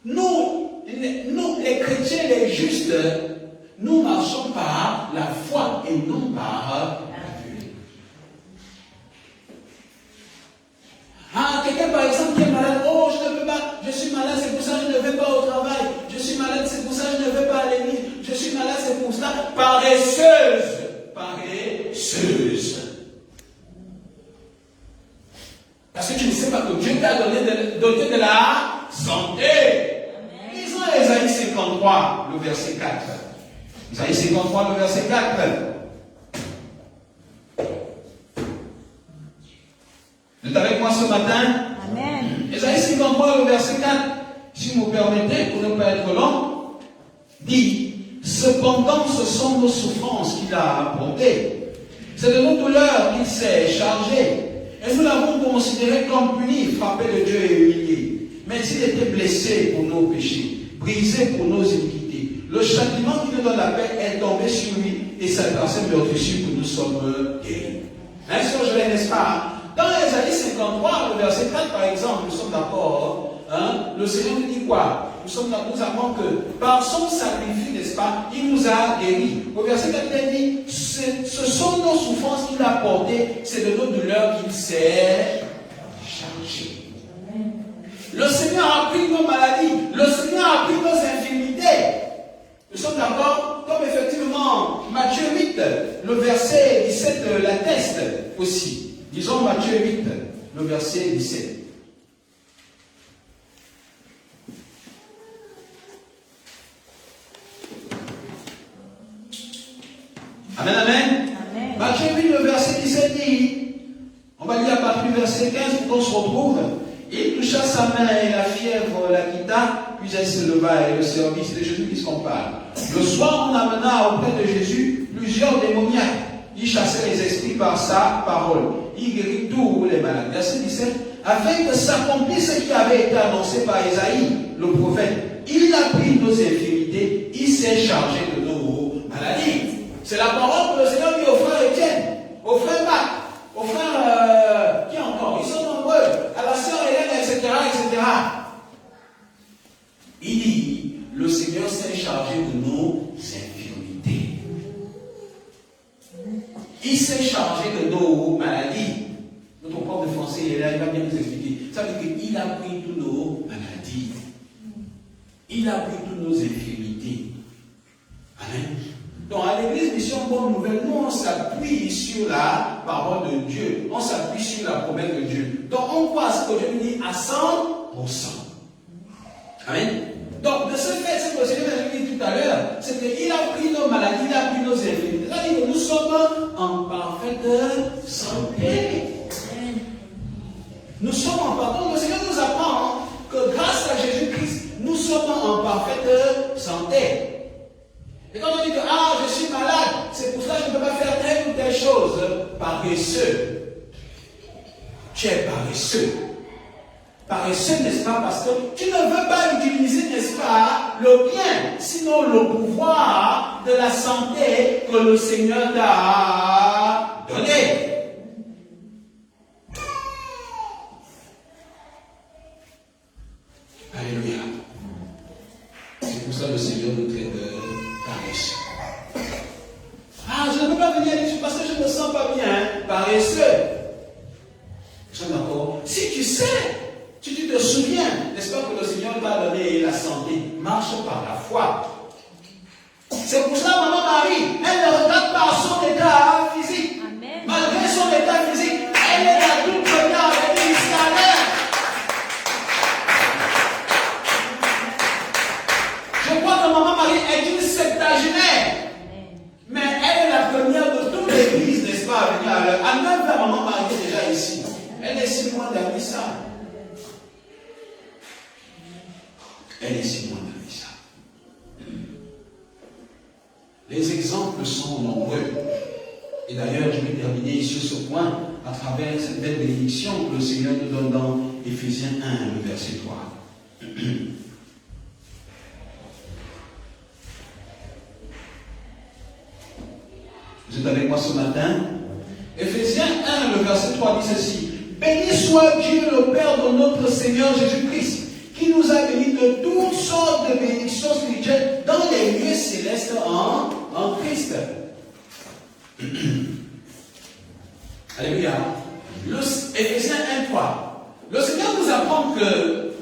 Nous, les chrétiens, les justes, nous marchons par la foi et non par la vue. Ah, quelqu'un par exemple qui est malade, oh je ne peux pas, je suis malade, c'est pour ça que je ne vais pas au travail, je suis malade, c'est pour ça que je ne vais pas à l'église, je suis malade, c'est pour ça, paresseuse. Parce que tu ne sais pas que Dieu t'a doté de la santé. Lisons Ésaïe 53, le verset 4. Ésaïe 53, le verset 4. Vous êtes avec moi ce matin? Amen. Ésaïe 53, le verset 4, si vous me permettez, pour ne pas être long, dit, cependant ce sont nos souffrances qu'il a apportées. C'est de nos douleurs qu'il s'est chargé. Et nous l'avons considéré comme puni, frappé de Dieu et humilié. Mais il était blessé pour nos péchés, brisé pour nos iniquités. Le châtiment qui nous donne la paix est tombé sur lui, et sa personne meurtrissure que nous sommes guéris. Ainsi, je l'ai, n'est-ce pas? Dans Ésaïe 53, le verset 4, par exemple, nous sommes d'accord, hein, le Seigneur nous dit quoi? nous apprend que par son sacrifice, n'est-ce pas, il nous a guéris. Au verset 4, il dit, ce sont nos souffrances qu'il a portées, c'est de nos douleurs qu'il s'est chargé. Le Seigneur a pris nos maladies, le Seigneur a pris nos infirmités. Nous sommes d'accord? Comme effectivement, Matthieu 8, le verset 17 l'atteste aussi. Disons Matthieu 8, le verset 17. Amen, amen. Amen. Matthieu 8, le verset 17 dit, on va lire à partir du verset 15 pour qu'on se retrouve. Il toucha sa main et la fièvre la quitta, puis elle se leva et le service de Jésus puisqu'on parle. Le soir, on amena auprès de Jésus plusieurs démoniaques. Il chassait les esprits par sa parole. Il guérit tous les malades. Verset 17. Afin que s'accomplisse ce qui avait été annoncé par Isaïe, le prophète. Il a pris nos infirmités, il s'est chargé de nos maladies. C'est la parole que le Seigneur dit au frère Étienne, au frère Marc, au frère, qui encore? Ils sont nombreux, à la sœur Hélène, etc., etc. Il dit, le Seigneur s'est chargé de nos infirmités. Il s'est chargé de nos maladies. Notre prof de français, il est là, il va bien nous expliquer. Ça veut dire qu'il a pris toutes nos maladies. Il a pris toutes nos infirmités. Amen. Donc, à l'église Mission Bonne Nouvelle, nous, on s'appuie sur la parole de Dieu. On s'appuie sur la promesse de Dieu. Donc, on croit ce que Dieu nous dit à 100%. Amen. Donc, de ce fait, ce que le Seigneur a dit tout à l'heure, c'est qu'il a pris nos maladies, il a pris nos infirmités. C'est-à-dire que nous sommes en parfaite santé. Nous sommes en parfaite. Le Seigneur nous apprend que grâce à Jésus-Christ, nous sommes en parfaite santé. Et quand on dit que, je suis malade, c'est pour ça que je ne peux pas faire telle ou telle chose, paresseux. Tu es paresseux. Paresseux, n'est-ce pas? Parce que tu ne veux pas utiliser, n'est-ce pas, le bien, sinon le pouvoir de la santé que le Seigneur t'a donné. Alléluia. C'est pour ça que le Seigneur nous traite de paresseux. Je ne peux pas venir à l'église parce que je ne me sens pas bien, paresseux. Nous sommes d'accord? Si tu sais, si tu te souviens, n'est-ce pas, que le Seigneur t'a donné la santé, marche par la foi. C'est pour ça, maman Marie, elle ne regarde pas son état physique. Amen. Malgré son état physique, elle est la toute première avec l'Israël. Je crois que maman Marie est une septagénaire. Mais elle est la première de toute l'église, n'est-ce pas, à venir à l'heure. À 9 ans, maman Marie est déjà ici. Elle est 6 mois d'Amissa. Elle est 6 mois d'Amissa. Les exemples sont nombreux. Et d'ailleurs, je vais terminer sur ce point à travers cette belle bénédiction que le Seigneur nous donne dans Éphésiens 1, le verset 3. Vous êtes avec moi ce matin? Éphésiens 1, le verset 3 dit ceci. Béni soit Dieu, le Père de notre Seigneur Jésus-Christ, qui nous a bénis de toutes sortes de bénédictions spirituelles dans les lieux célestes en Christ. Alléluia. Éphésiens 1, 3. Le Seigneur nous apprend que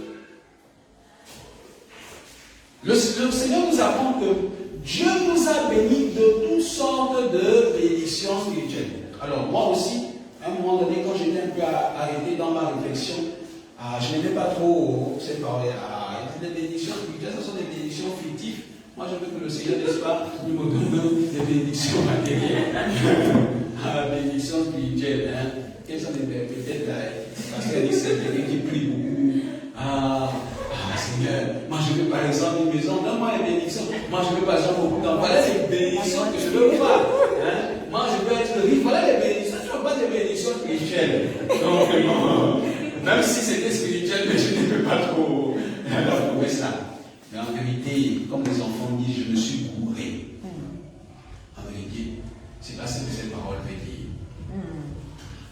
Dieu nous a bénis de toutes sortes de bénédictions spirituelles. Alors, moi aussi, à un moment donné, quand j'étais un peu arrêté dans ma réflexion, je n'aimais pas trop ces paroles. Les bénédictions spirituelles, ce sont des bénédictions fictives. Moi, je veux que le Seigneur, n'est-ce pas, nous me donne des bénédictions matérielles. Bénédictions spirituelles. Quelles sont les peut-être là? Parce qu'elle dit c'est quelqu'un qui prie beaucoup. Seigneur, moi je veux par exemple une maison, donne-moi les bénédictions. Moi je veux par exemple beaucoup d'enfants. Voilà les bénédictions que je veux voir. Moi je veux être riche. Voilà les bénédictions. Je ne veux pas des bénédictions spirituelles. Donc, même si c'était spirituel, mais je ne peux pas trop trouver ça. Mais en vérité, comme les enfants disent, je me suis bourré. En vérité, c'est pas ce que cette parole veut dire.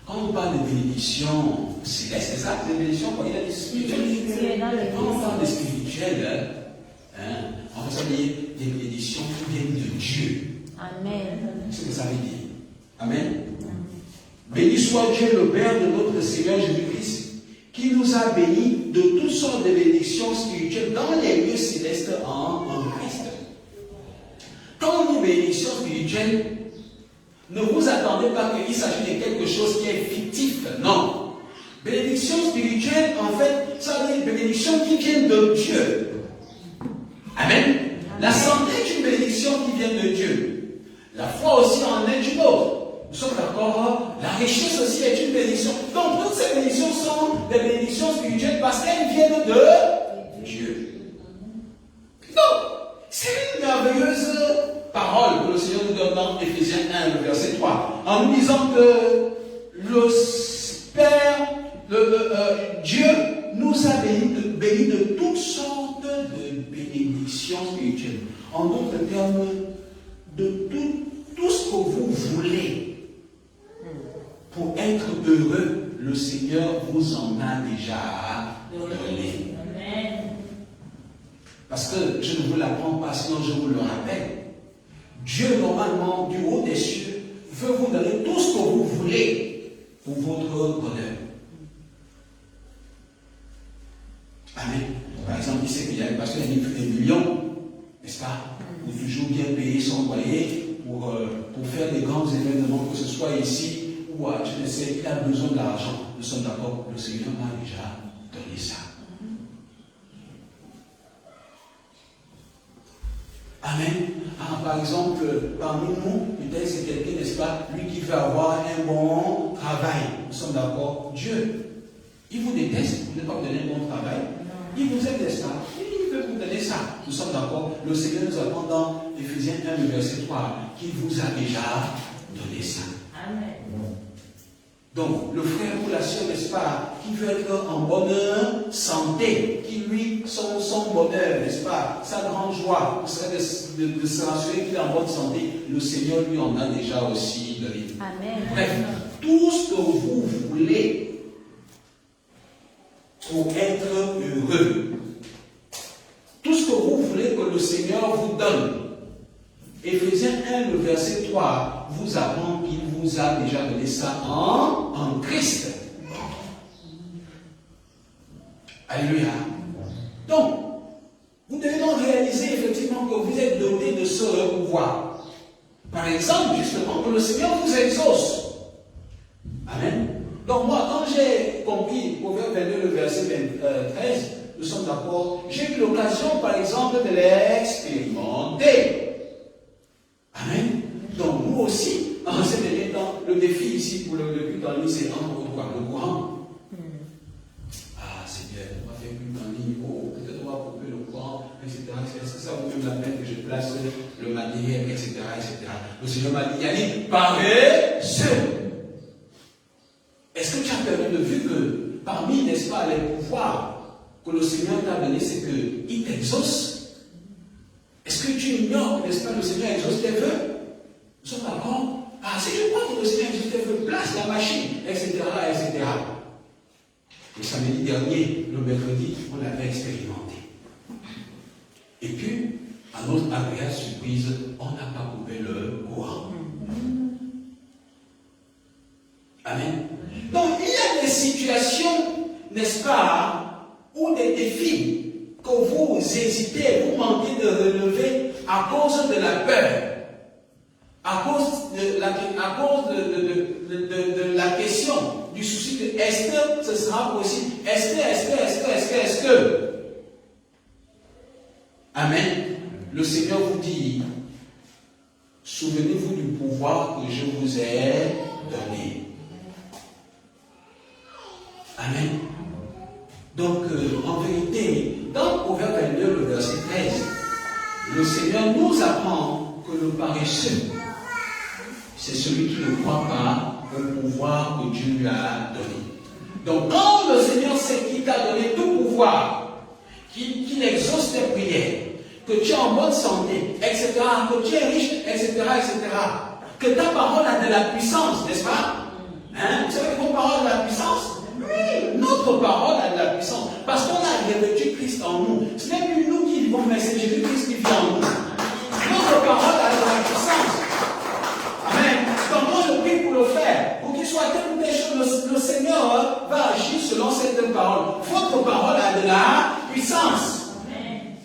Quand on parle de bénédiction céleste, c'est ça, des bénédictions, quand il y a des spirituels. Quand on parle de spirituel, ça veut dire des bénédictions qui viennent de Dieu. Amen. C'est ce que ça veut dire. Amen. Béni soit Dieu, le Père de notre Seigneur Jésus-Christ, qui nous a bénis de toutes sortes de bénédictions spirituelles dans les lieux célestes en Christ. Quand on dit bénédictions spirituelles, ne vous attendez pas qu'il s'agit de quelque chose qui est fictif. Non. Bénédiction spirituelle, en fait, ça veut dire bénédiction qui vient de Dieu. Amen. La santé est une bénédiction qui vient de Dieu. La foi aussi en est une autre. Nous sommes d'accord. La richesse aussi est une bénédiction. Donc toutes ces bénédictions sont des bénédictions spirituelles parce qu'elles viennent de Dieu. Donc, c'est une merveilleuse parole que le Seigneur nous donne dans Éphésiens 1, le verset 3, en nous disant que le Père, Dieu nous a bénis de toutes sortes de bénédictions spirituelles. En d'autres termes, de tout ce que vous voulez pour être heureux, le Seigneur vous en a déjà donné. Parce que je ne vous l'apprends pas, sinon je vous le rappelle. Dieu, normalement, du haut des cieux, veut vous donner tout ce que vous voulez pour votre bonheur. Amen. Par exemple, il sait qu'il y a parce qu'il y a des millions, n'est-ce pas, pour toujours bien payer son loyer, pour faire des grands événements, que ce soit ici ou à, je ne sais, il a besoin d'argent. Nous sommes d'accord, le Seigneur m'a déjà donné ça. Amen. Par exemple, parmi nous, peut-être c'est quelqu'un, n'est-ce pas, lui qui veut avoir un bon travail. Nous sommes d'accord. Dieu, il vous déteste, vous ne pas vous donner un bon travail. Il vous aime, n'est-ce pas? Il veut vous donner ça. Nous sommes d'accord. Le Seigneur nous apprend dans Éphésiens 1, le verset 3, qu'il vous a déjà donné ça. Amen. Donc, le frère ou la soeur, n'est-ce pas, qui veut être en bonne santé, qui lui, son bonheur, n'est-ce pas, sa grande joie, serait de se rassurer qu'il est en bonne santé, le Seigneur lui en a déjà aussi donné. Amen. Bref, tout ce que vous voulez pour être heureux, tout ce que vous voulez que le Seigneur vous donne, Éphésiens 1, le verset 3, vous apprend qu'il vous a déjà donné ça en Christ. Alléluia. Donc, vous devez donc réaliser effectivement que vous êtes doté de ce pouvoir. Par exemple, justement, que le Seigneur vous exauce. Amen. Donc moi, quand j'ai compris Proverbe 22, le verset 13, nous sommes d'accord, j'ai eu l'occasion, par exemple, de l'expérimenter. Amen. Donc nous aussi, en ces derniers temps, le défi ici pour le culte en ligne, c'est le courant. Ah, c'est bien, on va faire culte en ligne, peut-être on va couper le courant, etc. Est-ce que ça vaut même la peine que je place le matériel, etc. Le Seigneur m'a dit, Yannick, paresseux. Est-ce que tu as perdu de vue que parmi, n'est-ce pas, les pouvoirs que le Seigneur t'a donné, c'est qu'il t'exauce? Est-ce que tu ignores, n'est-ce pas, le Seigneur exauce tes vœux? Nous sommes d'accord. Ah, si je crois que le Seigneur exauce tes vœux, place la machine, etc., etc. Le samedi dernier, le mercredi, on l'avait expérimenté. Et puis, à notre agréable surprise, on n'a pas coupé le courant. Amen. Donc, il y a des situations, n'est-ce pas, ou des défis que vous hésitez, vous manquez de relever à cause de la peur, à cause de la question, du souci de est-ce que ce sera possible? Est-ce que? Amen. Le Seigneur vous dit, souvenez-vous du pouvoir que je vous ai donné. Amen. Donc, en vérité, dans Proverbe 22, le verset 13, le Seigneur nous apprend que le paresseux, c'est celui qui ne croit pas au pouvoir que Dieu lui a donné. Donc, quand le Seigneur sait qu'il t'a donné tout pouvoir, qu'il exauce tes prières, que tu es en bonne santé, etc., que tu es riche, etc., que ta parole a de la puissance, n'est-ce pas? Hein? Vous savez que vos paroles ont de la puissance? Oui, notre parole a de la puissance. Parce qu'on a revêtu Christ en nous. Ce n'est plus nous qui vivons, mais c'est Jésus-Christ qui vit en nous. Notre parole a de la puissance. Amen. Donc moi je prie pour le faire. Pour qu'il soit telle ou telle chose, le Seigneur va agir selon cette parole. Votre parole a de la puissance.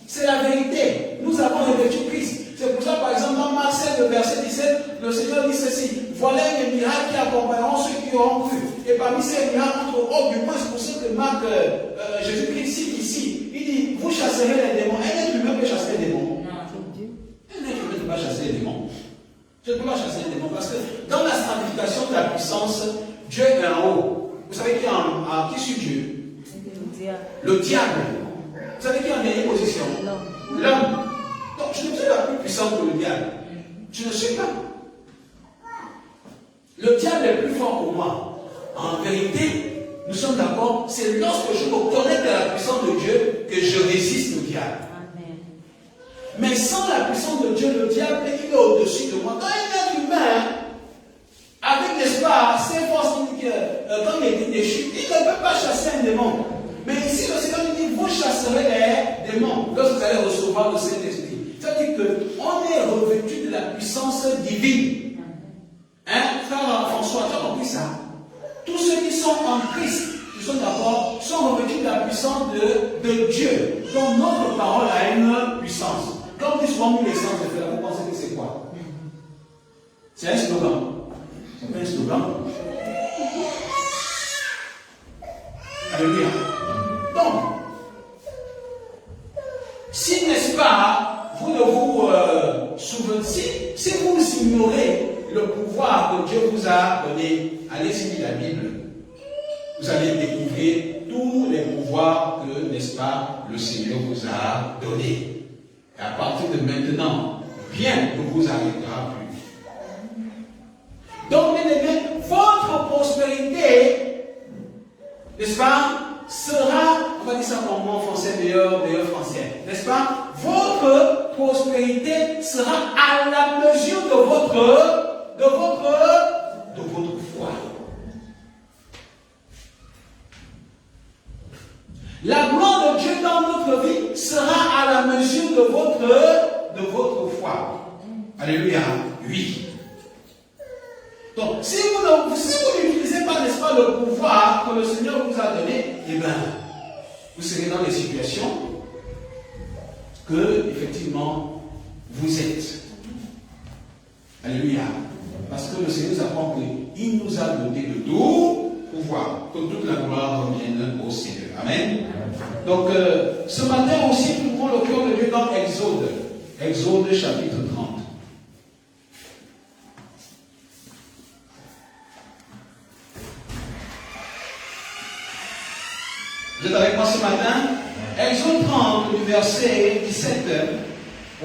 C'est la vérité. Nous avons revêtu Christ. C'est pour ça, par exemple, dans Marc 7, verset 17, le Seigneur dit ceci: voilà les miracles qui accompagneront ceux qui auront cru. Et parmi ces miracles, entre autres, du moins, c'est pour ça que Marc, Jésus-Christ cite ici, il dit: vous chasserez les démons. Un être humain peut chasser les démons. Un être humain ne peut pas chasser les démons. Je ne peux pas chasser les démons parce que dans la stratification de la puissance, Dieu est en haut. Vous savez qui suit Dieu? Le diable. Vous savez qui est en dernière position? L'homme. Donc je ne suis pas plus puissant que le diable. Je ne suis pas. Le diable est plus fort que moi. En vérité, nous sommes d'accord, c'est lorsque je me connecte à la puissance de Dieu que je résiste au diable. Amen. Mais sans la puissance de Dieu, le diable, il est au-dessus de moi. Quand un être humain, avec, n'est-ce pas, ses forces, quand il est déchu, il ne peut pas chasser un démon. Mais ici, le Seigneur nous dit: vous chasserez les démons lorsque vous allez recevoir le Saint-Esprit. C'est-à-dire qu'on est revêtu de la puissance divine. Hein, frère François, tu as compris ça? Tous ceux qui sont en Christ, nous sommes d'accord, sont revêtus de la puissance de Dieu. Donc notre parole a une puissance. Quand on dit souvent nous l'essence de faire, vous pensez que c'est quoi? C'est un slogan. C'est pas un slogan. Alléluia. Donc, si, n'est-ce pas, vous ne vous souvenez, si vous ignorez le pouvoir que Dieu vous a donné, allez-y lire la Bible. Vous allez découvrir tous les pouvoirs que, n'est-ce pas, le Seigneur vous a donnés. Et à partir de maintenant, rien ne vous arrivera plus. Donc, bien aimé, votre prospérité, n'est-ce pas, sera, on va dire ça en français, meilleur français, n'est-ce pas? Votre prospérité sera à la mesure de votre foi. La gloire de Dieu dans notre vie sera à la mesure de votre foi. Alléluia. Oui. Donc, si vous n'utilisez pas, n'est-ce pas, le pouvoir que le Seigneur vous a donné, eh bien, vous serez dans des situations que, effectivement, vous êtes. Alléluia. Parce que le Seigneur nous a compris. Il nous a donné de tout pouvoir. Que toute la gloire revienne au Seigneur. Amen. Donc, ce matin aussi, nous prenons le cœur de Dieu dans Exode. Exode chapitre 30. Vous êtes avec moi ce matin? Exode 30, du verset 17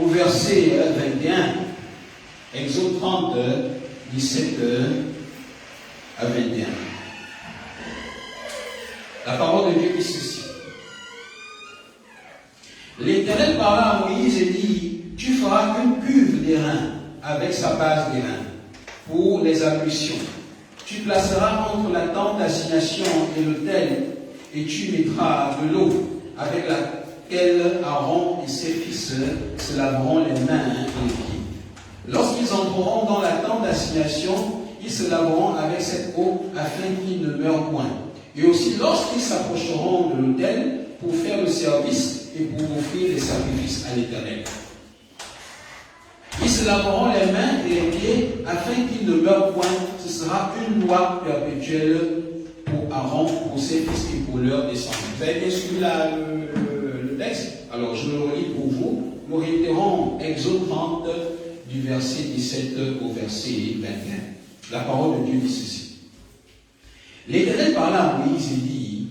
au verset 21. Exode 30, 17 à 21. La parole de Dieu dit ceci. L'Éternel parla à Moïse et dit: tu feras une cuve d'airain avec sa base d'airain pour les ablutions. Tu placeras entre la tente d'assignation et l'autel, et tu mettras de l'eau avec laquelle Aaron et ses fils se laveront les mains et les pieds. Lorsqu'ils entreront dans la tente d'assignation, ils se laveront avec cette eau afin qu'ils ne meurent point. Et aussi lorsqu'ils s'approcheront de l'autel pour faire le service et pour offrir les sacrifices à l'Éternel. Ils se laveront les mains et les pieds afin qu'ils ne meurent point. Ce sera une loi perpétuelle pour Aaron, pour ses fils et pour leurs descendants. Vous avez bien suivi le texte? Alors je le relis pour vous. Nous réitérons Exode 30 du verset 17 au verset 21. La parole de Dieu dit ceci. L'Éternel parla à Moïse et dit: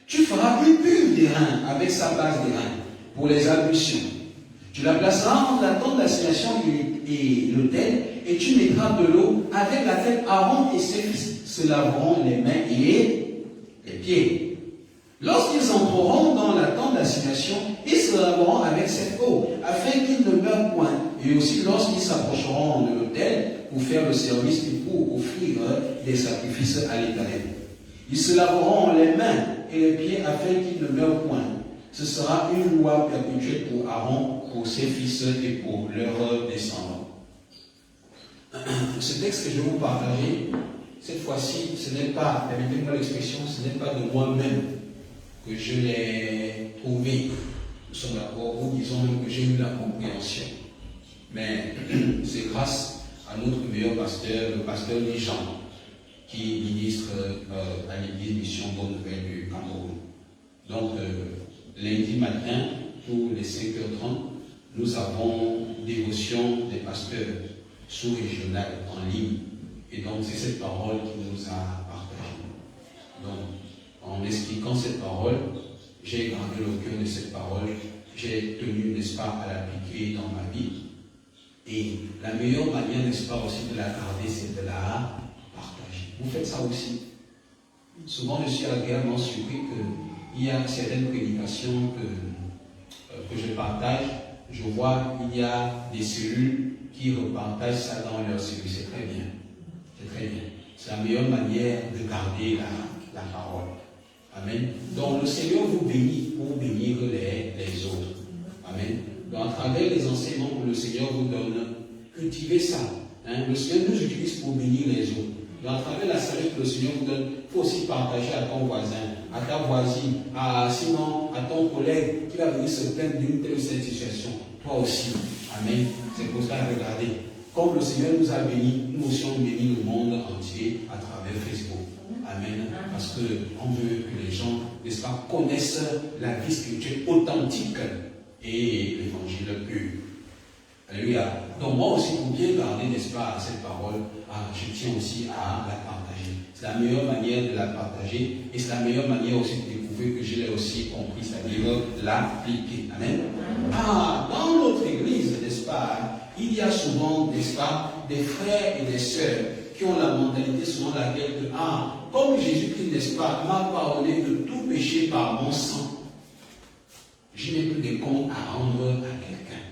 tu feras une cuve d'airain avec sa base d'airain pour les ablutions. Tu la placeras entre la tente d'assignation et l'autel, et tu mettras de l'eau avec laquelle Aaron et ses fils se laveront les mains et les pieds. Lorsqu'ils entreront dans la tente d'assignation, ils se laveront avec cette eau, afin qu'ils ne meurent point. Et aussi lorsqu'ils s'approcheront de l'autel pour faire le service et pour offrir des sacrifices à l'Éternel. Ils se laveront les mains et les pieds afin qu'ils ne meurent point. Ce sera une loi perpétuelle pour Aaron, pour ses fils et pour leurs descendants. Ce texte que je vais vous partager, cette fois-ci, ce n'est pas, permettez-moi l'expression, ce n'est pas de moi-même que je l'ai trouvé. Nous sommes d'accord, ou disons même que j'ai eu la compréhension. Mais c'est grâce à notre meilleur pasteur, le pasteur Jean, qui ministre à l'église Mission Bonne Nouvelle du Cameroun. Donc, lundi matin, tous les 5h30, nous avons dévotion des pasteurs sous-régionales en ligne. Et donc, c'est cette parole qui nous a partagée. Donc, en expliquant cette parole, j'ai gardé le cœur de cette parole, j'ai tenu, n'est-ce pas, à l'appliquer dans ma vie. Et la meilleure manière, n'est-ce pas, aussi de la garder, c'est de la partager. Vous faites ça aussi. Souvent, je suis agréablement surpris qu'il y a certaines prédications que je partage. Je vois qu'il y a des cellules qui repartagent ça dans leurs cellules. C'est très bien. C'est très bien. C'est la meilleure manière de garder la parole. Amen. Donc, le Seigneur vous bénit pour bénir les autres. Amen. Donc, à travers les enseignements que le Seigneur vous donne, cultivez ça. Hein? Le Seigneur nous utilise pour bénir les autres. Donc, à travers la sagesse que le Seigneur vous donne, il faut aussi partager à ton voisin, à ta voisine, sinon à ton collègue qui va venir se plaindre d'une telle ou telle situation. Toi aussi. Amen. C'est pour ça, regardez. Comme le Seigneur nous a bénis, nous aussi on bénit le monde entier à travers Facebook. Amen. Parce qu'on veut que les gens, n'est-ce pas, connaissent la vie spirituelle authentique et l'évangile pur. Alléluia. Donc moi aussi, pour bien garder, n'est-ce pas, cette parole, je tiens aussi à la partager. C'est la meilleure manière de la partager et c'est la meilleure manière aussi de découvrir que je l'ai aussi compris, c'est-à-dire l'appliquer. Amen. Dans notre église, n'est-ce pas, il y a souvent, n'est-ce pas, des frères et des sœurs qui ont la mentalité selon laquelle, comme Jésus-Christ, n'est-ce pas, m'a pardonné de tout péché par mon sang, je n'ai plus de comptes à rendre à quelqu'un.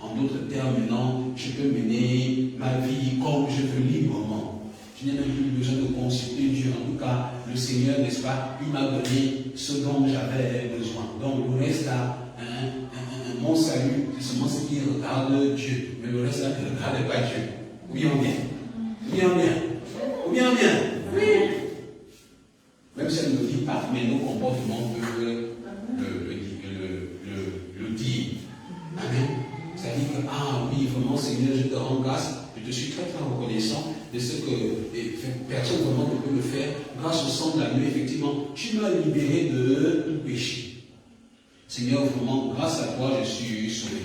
En d'autres termes, maintenant, je peux mener ma vie comme je veux librement. Je n'ai même plus besoin de consulter Dieu. En tout cas, le Seigneur, n'est-ce pas, il m'a donné ce dont j'avais besoin. Donc, le reste là, mon salut, c'est seulement ce qui regarde Dieu. Mais le reste là ne regarde pas Dieu. Ou bien bien. Ou bien bien. Ou bien bien. Oui. Même si elle ne le dit pas, mais nos comportements peuvent le dire. Amen. C'est-à-dire que, oui, vraiment, Seigneur, je te rends grâce. Je te suis très très reconnaissant de ce que personne vraiment ne peut le faire. Grâce au sang de l'agneau, effectivement, tu m'as libéré de tout péché. Seigneur, vraiment, grâce à toi, je suis sauvé.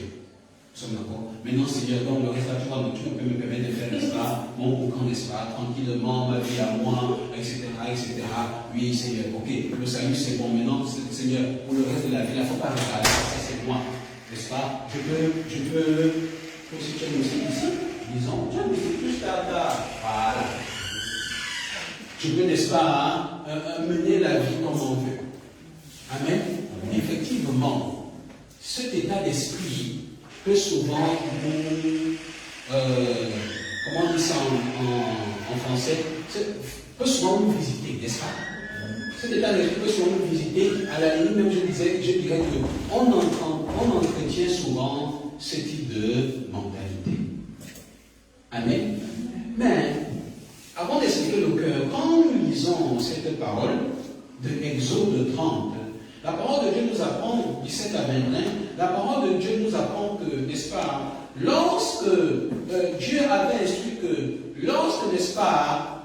Nous sommes d'accord. Maintenant, Seigneur, donc le reste, tu peux me permettre de faire, n'est-ce pas, mon boucan, n'est-ce pas, tranquillement, ma vie à moi, etc., etc. Oui, Seigneur, ok, le salut, c'est bon. Maintenant, Seigneur, pour le reste de la vie, il ne faut pas regarder ça, c'est moi. N'est-ce pas? Je peux, si tu as une musique ici, disons, tu as une musique plus tard. Voilà. Je peux, n'est-ce pas, mener la vie comme on veut. Amen. Effectivement, cet état d'esprit peut souvent nous, comment on dit ça en français, peut souvent nous visiter, n'est-ce pas? Cet état d'esprit peut souvent nous visiter. À la limite, même je dirais qu'on entretient souvent ce type de mentalité. Amen. Mais, avant d'expliquer le cœur, quand nous lisons cette parole de Exode 30, la parole de Dieu nous apprend, 17 à 21, la parole de Dieu nous apprend que, n'est-ce pas, lorsque Dieu avait instruit que, lorsque, n'est-ce pas,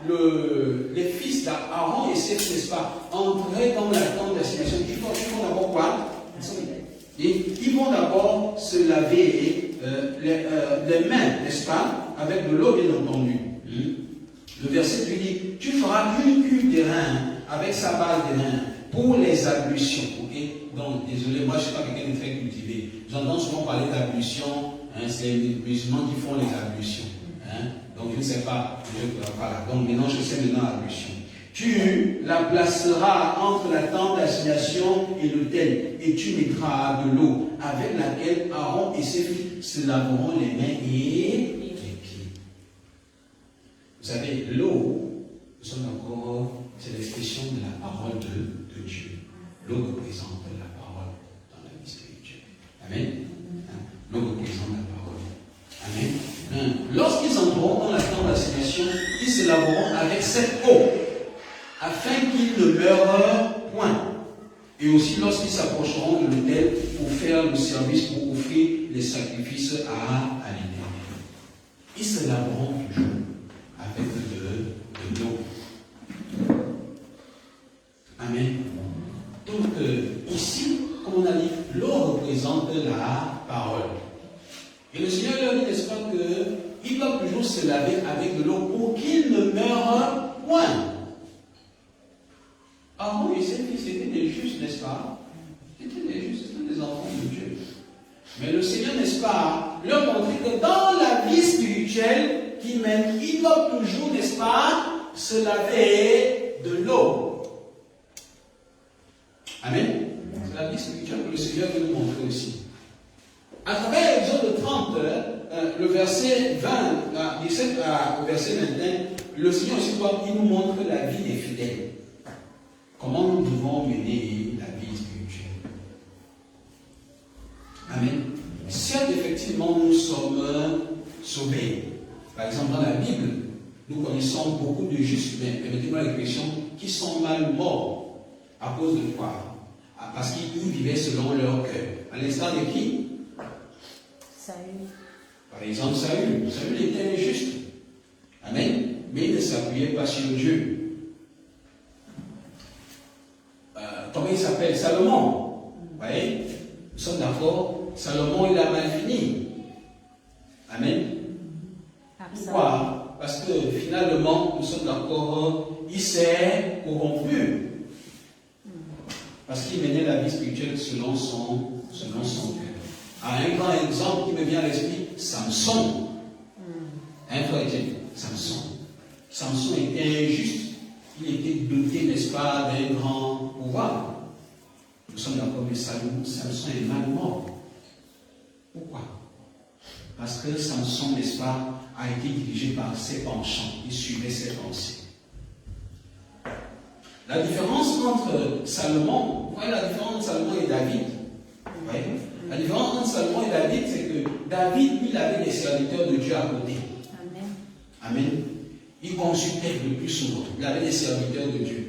les fils d'Aaron et ses fils, n'est-ce pas, entraient dans la tente d'assignation, ils vont d'abord quoi? Et ils vont d'abord se laver les mains, n'est-ce pas, avec de l'eau, bien entendu. Le verset lui dit, tu feras une cuve d'airain avec sa base d'airain pour les ablutions. Okay? Donc, désolé, moi je ne suis pas quelqu'un de très cultivé. J'entends souvent parler d'ablution, c'est les musulmans qui font les ablutions. Donc je ne sais pas, voilà. Donc maintenant je sais l'ablution. Tu la placeras entre la tente d'assignation et l'autel, et tu mettras de l'eau avec laquelle Aaron et ses fils se laveront les mains et les pieds. Vous savez, l'eau, nous sommes encore, c'est l'expression de la parole de de Dieu. L'eau représente la parole dans la vie spirituelle. Amen. L'eau représente la parole. Amen. Lorsqu'ils entreront dans la tente d'assignation, ils se laveront avec cette eau, afin qu'ils ne meurent point. Et aussi lorsqu'ils s'approcheront de l'autel pour faire le service, pour offrir les sacrifices à l'Éternel. Ils se laveront toujours avec de l'eau. Amen. Donc ici, comme on a dit, l'eau représente la parole. Et le Seigneur leur dit, n'est-ce pas, qu'ils doivent toujours se laver avec de l'eau pour qu'ils ne meurent point. Ah oui, c'était des justes, n'est-ce pas? C'était des justes, c'était des enfants de Dieu. Mais le Seigneur, n'est-ce pas, leur montrer que dans la vie spirituelle qu'ils mènent, ils doivent toujours, n'est-ce pas, se laver de l'eau. Amen. C'est la vie spirituelle que le Seigneur veut nous montrer aussi. À travers l'Exode 30, le verset 20, 17 au verset 21, le Seigneur aussi il nous montre la vie des fidèles. Comment nous devons mener la vie spirituelle. Amen. Certes, effectivement, nous sommes sauvés. Par exemple, dans la Bible, nous connaissons beaucoup de justes, mais permettez-moi l'expression, qui sont mal morts. À cause de quoi? Parce qu'ils vivaient selon leur cœur. À l'instar de qui? Saül. Par exemple, Saül. Saül était injuste. Amen. Mais il ne s'appuyait pas sur Dieu. Comment il s'appelle? Salomon. Vous voyez? Nous sommes d'accord. Salomon, il a mal fini. Amen. Pourquoi? Parce que finalement, nous sommes d'accord, il s'est corrompu. Parce qu'il menait la vie spirituelle selon son cœur. Un grand exemple qui me vient à l'esprit, Samson. Un frère était Samson. Samson était injuste. Il était doté, n'est-ce pas, d'un grand pouvoir. Nous sommes d'accord, mais Samson est mal mort. Pourquoi? Parce que Samson, n'est-ce pas, a été dirigé par ses penchants. Il suivait ses pensées. La différence entre Salomon, vous voyez la différence entre Salomon et David. Vous voyez? La différence entre Salomon et David, c'est que David, il avait des serviteurs de Dieu à côté. Amen. Amen. Il consultait le plus souvent. Il avait des serviteurs de Dieu.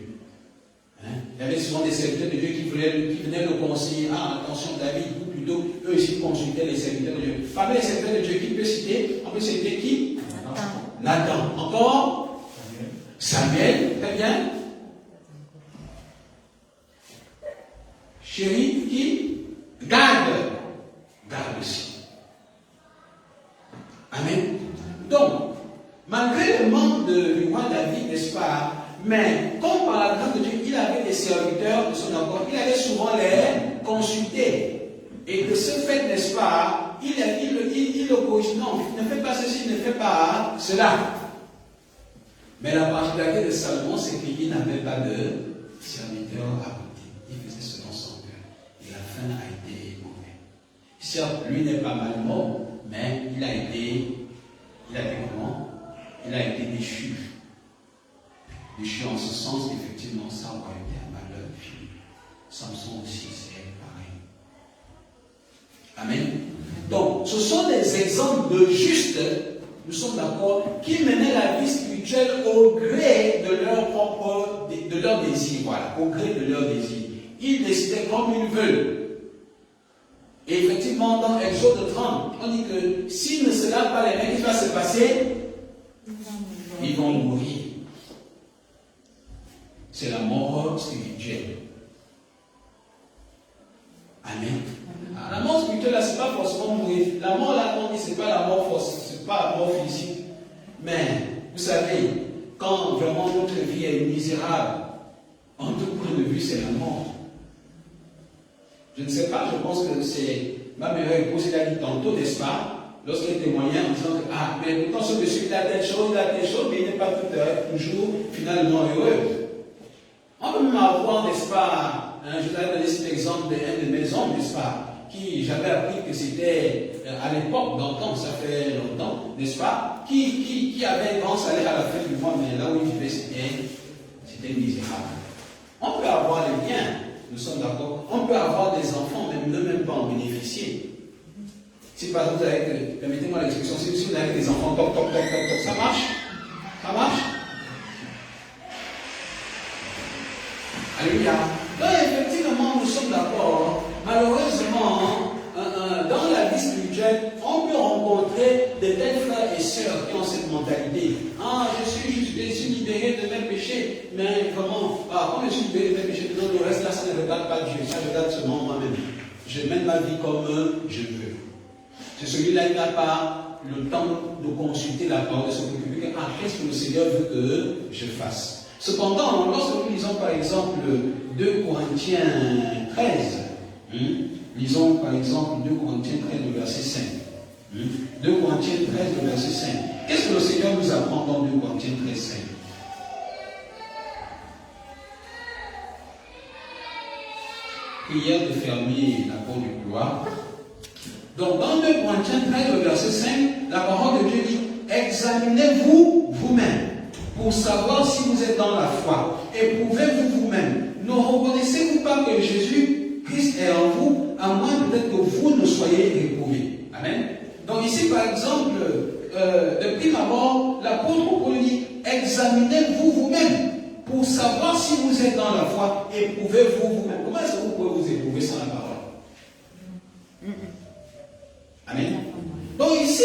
Il y avait souvent des serviteurs de Dieu qui venaient le conseiller. Ah, attention, David, ou plutôt, eux aussi consultaient les serviteurs de Dieu. Parmi les serviteurs de Dieu, qui peut citer? On peut citer qui? Nathan. Encore? Samuel. Très bien. Chéri, qui? Gad aussi. Amen. Donc, malgré le manque de roi David, n'est-ce pas, mais comme par la grâce de Dieu, il avait des serviteurs de son accord, il allait souvent les consulter. Et de ce fait, n'est-ce pas, il le corrige. Non, ne fais pas ceci, ne fais pas cela. Mais la particularité de Salomon, c'est qu'il n'avait pas de serviteur à côté. Il faisait selon son cœur. Et la fin a été mauvaise. Certes, lui n'est pas mal mort, mais il a été comment? Il a été déchu. Déchu en ce sens qu'effectivement, ça aurait été un malheur fini. Samson aussi, c'est pareil. Amen. Donc, ce sont des exemples de justes, nous sommes d'accord, qui menaient la vie spirituelle au gré de leur désir. Voilà, au gré de leur désir. Ils décidaient comme ils veulent. Et effectivement, dans Exode 30, on dit que s'ils ne se lavent pas les mains, qu'est-ce qui va se passer? Ils vont mourir. C'est la mort spirituelle. Amen. La mort spirituelle, là, ce n'est pas forcément mourir. La mort, là, on dit, ce n'est pas la mort forcée, ce n'est pas la mort physique. Mais, vous savez, quand vraiment notre vie est misérable, en tout point de vue, c'est la mort. Je ne sais pas, je pense que c'est ma meilleure épouse qui l'a dit tantôt, n'est-ce pas, lorsqu'elle témoignait en disant que, ah, mais pourtant ce monsieur, il a telle chose, mais il n'est pas toujours finalement heureux. On peut même avoir, n'est-ce pas, je vous avais donné cet exemple d'un de mes hommes, n'est-ce pas, qui j'avais appris que c'était à l'époque, d'antan, ça fait longtemps, n'est-ce pas, qui avait un grand salaire à la fin du mois, mais là où il vivait, c'était misérable. On peut avoir les biens, nous sommes d'accord. On peut avoir des enfants, mais ne même pas en bénéficier. Si par exemple vous avez, permettez-moi l'expression, si vous avez des enfants, toc, toc, toc, toc, toc, ça marche? Ça marche? Alléluia. Donc effectivement, nous sommes d'accord. Malheureusement, dans la vie spirituelle, on peut rencontrer de tels frères et sœurs qui ont cette mentalité. Ah, je suis libéré de mes péchés. Mais comment? Ah, quand je suis libéré de mes péchés, non, le reste là, ça ne regarde pas Dieu. Ça regarde seulement moi-même. Je mène ma vie comme je veux. C'est celui-là qui n'a pas le temps de consulter la parole de se préoccuper. Ah, qu'est-ce que le Seigneur veut que je fasse? Cependant, lorsque nous lisons par exemple 2 Corinthiens 13, lisons par exemple 2 Corinthiens 13, le verset 5. 2 Corinthiens 13, le verset 5. Qu'est-ce que le Seigneur nous apprend dans 2 Corinthiens 13, 5? Prière de fermer la porte du couloir. Donc dans 2 Corinthiens 13, le verset 5, la parole de Dieu dit: examinez-vous vous-même pour savoir si vous êtes dans la foi. Éprouvez-vous vous-même. Ne reconnaissez-vous pas que Jésus-Christ est en vous, à moins peut-être que vous ne soyez éprouvés. Amen. Donc ici, par exemple, de prime abord, l'apôtre Paul dit: examinez-vous vous-même pour savoir si vous êtes dans la foi. Éprouvez-vous vous-même. Comment est-ce que vous pouvez vous éprouver sans la parole? Amen. Donc ici,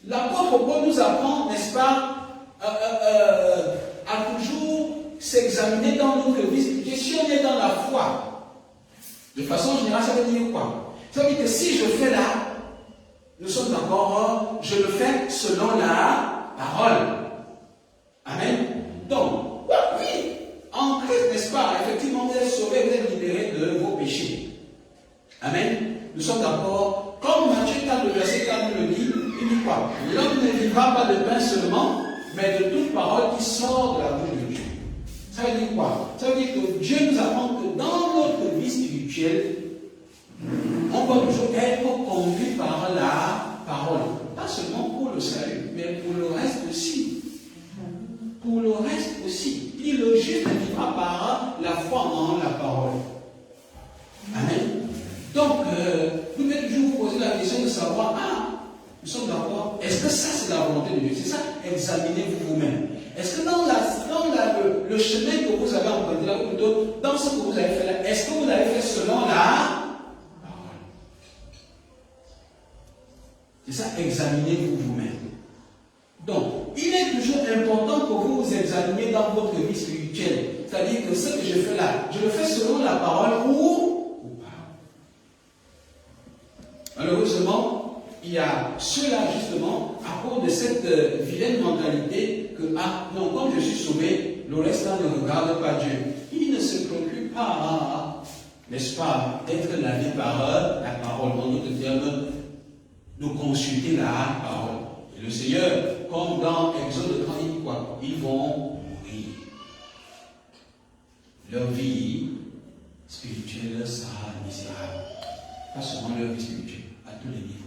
l'apôtre Paul nous apprend, n'est-ce pas, à toujours s'examiner dans notre vie spirituelle. Si on est dans la foi, de façon générale, ça veut dire quoi? Ça veut dire que si je fais là, nous sommes d'accord, je le fais selon la parole. Amen. Donc, oui, en Christ, n'est-ce pas, effectivement, vous êtes sauvés, vous êtes libérés de vos péchés. Amen. Nous sommes d'accord. Comme Matthieu 4, le verset 4 nous le dit, il dit quoi? L'homme ne vivra pas de pain seulement, mais de toute parole qui sort de la bouche de Dieu. Ça veut dire quoi? Ça veut dire que Dieu nous apprend que dans notre vie spirituelle, on doit toujours être conduit par la parole. Pas seulement pour le salut, mais pour le reste aussi. Pour le reste aussi. Puis le juste ne vivra par la foi en la parole. Amen. Donc, vous devez toujours vous poser la question de savoir, nous sommes d'accord, est-ce que ça c'est la volonté de Dieu? C'est ça, examinez-vous vous-même. Est-ce que dans le chemin que vous avez emprunté là, ou plutôt dans ce que vous avez fait là, est-ce que vous l'avez fait selon la parole? C'est ça, examinez-vous vous-même. Donc, il est toujours important que vous vous examiniez dans votre vie spirituelle. C'est-à-dire que ce que je fais là, je le fais selon la parole ou pas. Malheureusement, il y a ceux-là justement, à cause de cette vilaine mentalité que, non, comme je suis sauvé, le reste là ne regarde pas Dieu. Il ne se préoccupe pas, n'est-ce pas, d'être lavé par la parole. En d'autres termes, de consulter la parole. Et le Seigneur, comme dans Exode 30, il dit quoi? Ils vont mourir. Leur vie spirituelle sera misérable. Pas seulement leur vie spirituelle, à tous les niveaux.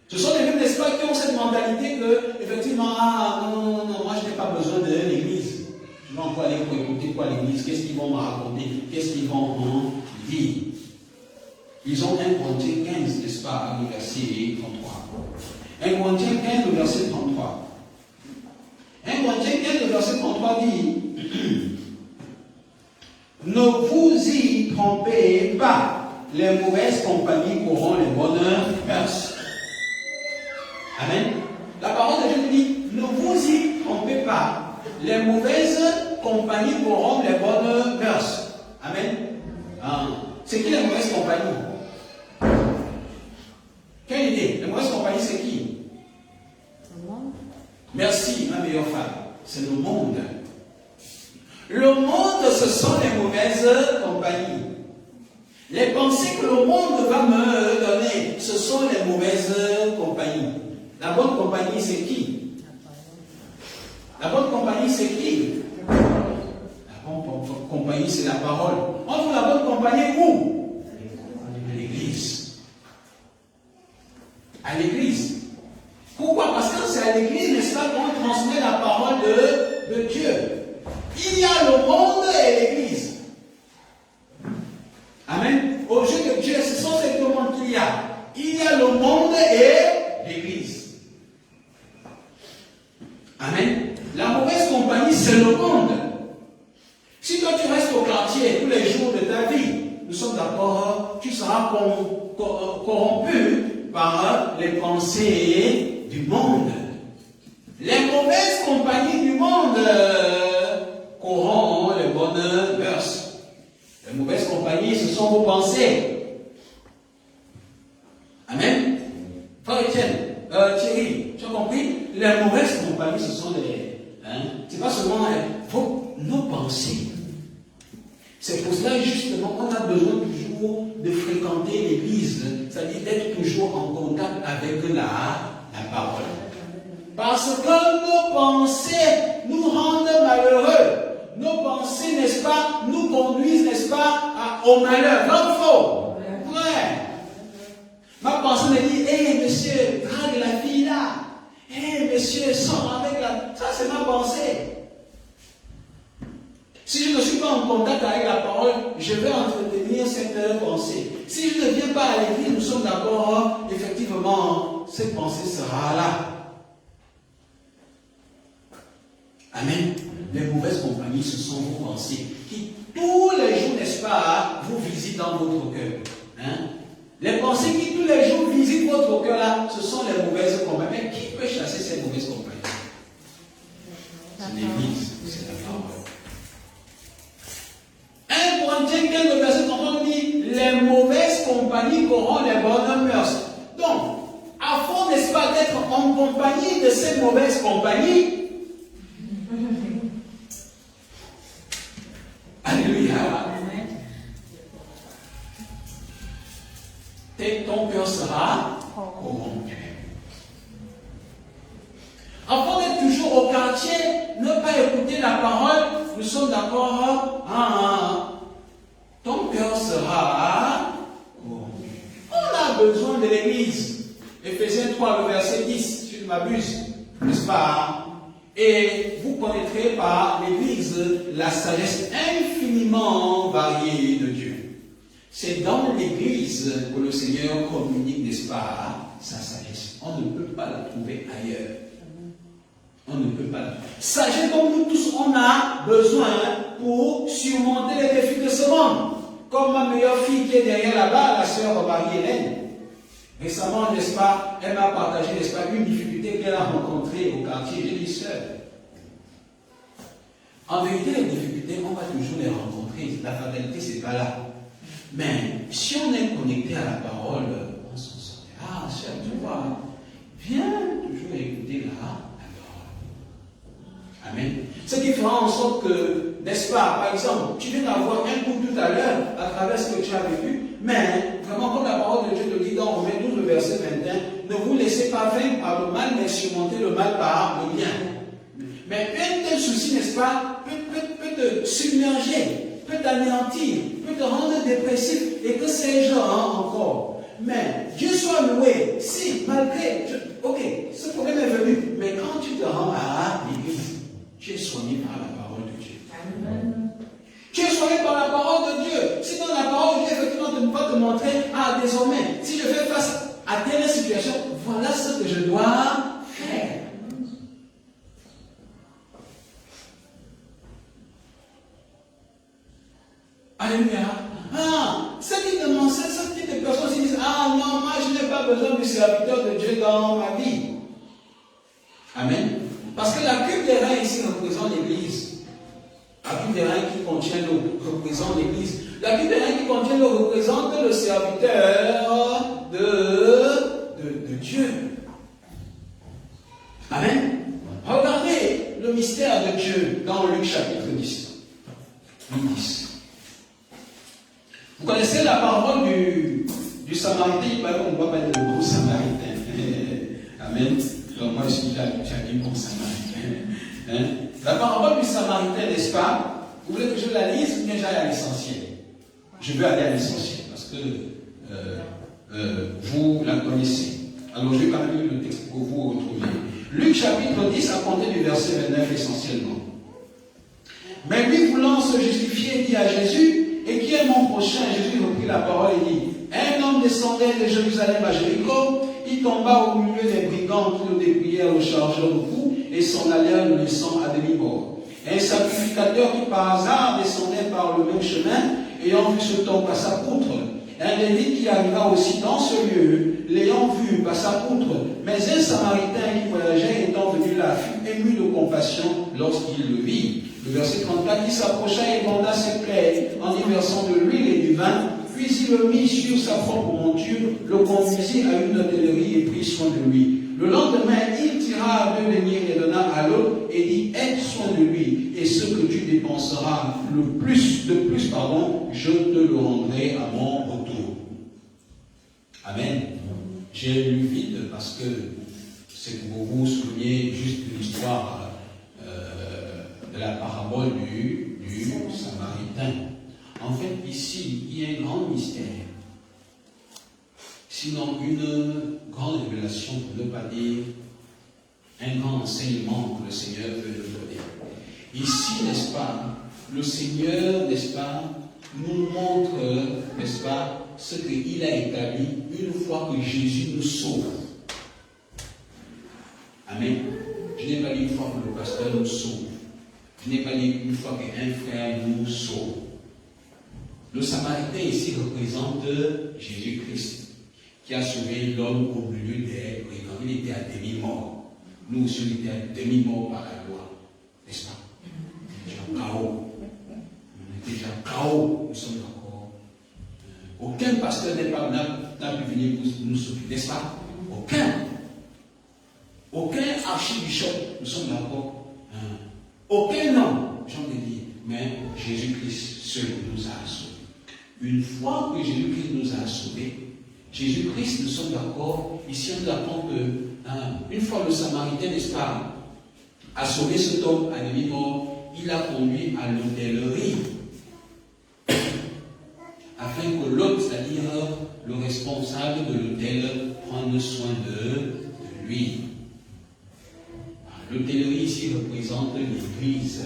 Ce sont les mêmes, n'est-ce pas, qui ont cette mentalité que, effectivement, non, moi je n'ai pas besoin de l'église. Je vais encore aller pour écouter quoi l'église, qu'est-ce qu'ils vont me raconter, qu'est-ce qu'ils vont me dire. Ils ont 1 Corinthiens 15, n'est-ce pas, le verset 33. 1 Corinthiens 15, le verset 33. 1 Corinthiens 15, le verset 33 dit: ne vous y trompez pas, les mauvaises compagnies corrompent les bonnes mœurs. Amen. La parole de Dieu dit: ne vous y trompez pas, les mauvaises compagnies corrompent les bonnes mœurs. Amen. C'est qui les mauvaises compagnies? Quelle idée? Les mauvaises compagnies, c'est qui? Le monde. Merci, ma meilleure femme. C'est le monde. Le monde, ce sont les mauvaises compagnies. Les pensées que le monde va me donner, ce sont les mauvaises compagnies. La bonne compagnie, c'est qui? La bonne compagnie, c'est qui? La bonne compagnie, c'est la parole. On trouve la bonne compagnie où? À l'église. À l'église. Pourquoi? Parce que c'est à l'église, n'est-ce pas, qu'on transmet la parole de Dieu. Il y a le monde et l'Église. Amen. Aux yeux de Dieu, ce sont ces deux mondes qu'il y a. Il y a le monde et l'Église. Amen. La mauvaise compagnie, c'est le monde. Si toi tu restes au quartier tous les jours de ta vie, nous sommes d'accord, tu seras corrompu par les pensées du monde. Les mauvaises compagnies du monde corrompent les bonnes mœurs. Les mauvaises compagnies, ce sont vos pensées. Amen. Frère Etienne, Thierry, tu as compris? Les mauvaises compagnies, ce sont les... c'est pas seulement nos pensées. C'est pour cela, justement, qu'on a besoin toujours de fréquenter l'Église, c'est-à-dire d'être toujours en contact avec la parole. Parce que nos pensées nous rendent malheureux. Nos pensées, n'est-ce pas, nous conduisent, n'est-ce pas, au malheur. Vrai ou faux? Vrai. Ma pensée me dit, hé, monsieur, drague la fille là. Hé, monsieur, sors avec la... Ça, c'est ma pensée. Si je ne suis pas en contact avec la parole, je vais entretenir cette pensée. Si je ne viens pas à l'église, nous sommes d'accord, effectivement, cette pensée sera là. Amen. Les mauvaises compagnies, ce sont vos pensées qui, tous les jours, n'est-ce pas, vous visitent dans votre cœur. Les pensées qui, tous les jours, visitent votre cœur là, ce sont les mauvaises compagnies. Mais qui peut chasser ces mauvaises compagnies? C'est l'Église, c'est la parole. 1 Corinthiens 15, verset 30, dit les mauvaises compagnies corrompent les bonnes mœurs. Donc, afin, n'est-ce pas, d'être en compagnie de ces mauvaises compagnies, alléluia, ton cœur sera corrompu. Afin d'être toujours au quartier, ne pas écouter la parole, nous sommes d'accord, ton cœur sera corrompu. On a besoin de l'Église. Éphésiens 3, le verset 10, si je ne m'abuse, n'est-ce pas? Et vous connaîtrez par l'Église la sagesse infiniment variée de Dieu. C'est dans l'Église que le Seigneur communique, n'est-ce pas, sa sagesse. On ne peut pas la trouver ailleurs. On ne peut pas. Sachez comme nous tous, on a besoin pour surmonter les défis de ce monde. Comme ma meilleure fille qui est derrière là-bas, la sœur Marie-Hélène. Récemment, n'est-ce pas, elle m'a partagé, n'est-ce pas, une difficulté qu'elle a rencontrée au quartier. J'ai dit, sœur, en vérité, les difficultés, on va toujours les rencontrer. La fatalité, c'est pas là. Mais si on est connecté à la parole, on s'en sort. Ah, sœur, tu vois, viens toujours écouter la parole. Amen. Ce qui fera en sorte que, n'est-ce pas, par exemple, tu viens d'avoir un coup tout à l'heure à travers ce que tu as vécu, mais vraiment, comme la parole de Dieu te dit dans Romains 12, le verset 21, ne vous laissez pas vaincre par le mal, mais surmontez le mal par le bien. Mais un tel souci, n'est-ce pas, peut te submerger, peut t'anéantir, peut te rendre dépressif, et que ces gens encore. Mais Dieu soit loué, si malgré, ok, ce problème est venu, mais quand tu te rends à l'église, tu es soigné par la parole de Dieu. Amen. Tu es soigné par la parole de Dieu. Si dans la parole de Dieu, effectivement, ne peut pas te montrer, désormais, si je fais face à telle situation, voilà ce que je dois faire. Alléluia. Ce type de personnes qui disent, non, moi je n'ai pas besoin du serviteur de Dieu dans ma vie. Amen. Parce que la cuve des reins ici représente l'Église. La cuve des reins qui contient l'eau représente l'Église. La cuve des reins qui contient l'eau représente le serviteur de Dieu. Amen. Regardez le mystère de Dieu dans Luc chapitre 10. Luc 10. Vous connaissez la parole du Samaritain, il paraît qu'on ne doit pas être le bon Samaritain. Amen. Donc moi je suis déjà un bon Samaritain. La parole du Samaritain, n'est-ce pas? Vous voulez que je la lise ou bien j'aille à l'essentiel? Je veux aller à l'essentiel parce que vous la connaissez. Alors je vais quand même lire le texte pour vous retrouver. Luc chapitre 10 à compter du verset 29 essentiellement. Mais lui voulant se justifier, dit à Jésus, et qui est mon prochain? Jésus reprit la parole et dit, un homme descendait de Jérusalem à Jéricho, il tomba au milieu des brigands qui le dépouillèrent, le chargeur au cou, et s'en allèrent le laissant à demi-mort. Un sacrificateur qui par hasard descendait par le même chemin, ayant vu ce homme passa outre. Un Lévite qui arriva aussi dans ce lieu, l'ayant vu, passa outre. Mais un Samaritain qui voyageait étant venu là, fut ému de compassion lorsqu'il le vit. Le verset 34, qui s'approcha et banda ses plaies en y versant de l'huile et du vin, puis il le mit sur sa propre monture, le conduisit à une hôtellerie et prit soin de lui. Le lendemain, il tira 2 deniers et les donna à l'autre et dit, aie soin de lui, et ce que tu dépenseras de plus, je te le rendrai à mon retour. Amen. J'ai lu vite parce que c'est pour vous souligner juste l'histoire de la parabole du Samaritain. En fait, ici, il y a un grand mystère. Sinon, une grande révélation, pour ne pas dire un grand enseignement que le Seigneur veut nous donner. Ici, n'est-ce pas, le Seigneur, n'est-ce pas, nous montre, n'est-ce pas, ce qu'il a établi une fois que Jésus nous sauve. Amen. Je n'ai pas dit une fois que le pasteur nous sauve. Je n'ai pas dit une fois qu'un frère nous sauve. Le Samaritain ici représente Jésus-Christ, qui a sauvé l'homme au milieu des brigands. Il était à demi-mort. Nous aussi, on était à demi-mort par la loi. N'est-ce pas? On était déjà KO. On était déjà KO. Nous sommes d'accord. Aucun pasteur n'a pu venir nous sauver. N'est-ce pas? Aucun archibishop. Nous sommes d'accord. Aucun homme, j'ai envie de dire. Mais Jésus-Christ seul nous a sauvés. Une fois que Jésus-Christ nous a sauvés, Jésus-Christ, nous sommes d'accord, ici on nous apprend que une fois le Samaritain, n'est-ce pas, a sauvé cet homme à demi-mort, il a conduit à l'hôtellerie afin que l'autre, c'est-à-dire le responsable de l'hôtel, prenne soin de lui. L'hôtellerie ici représente l'Église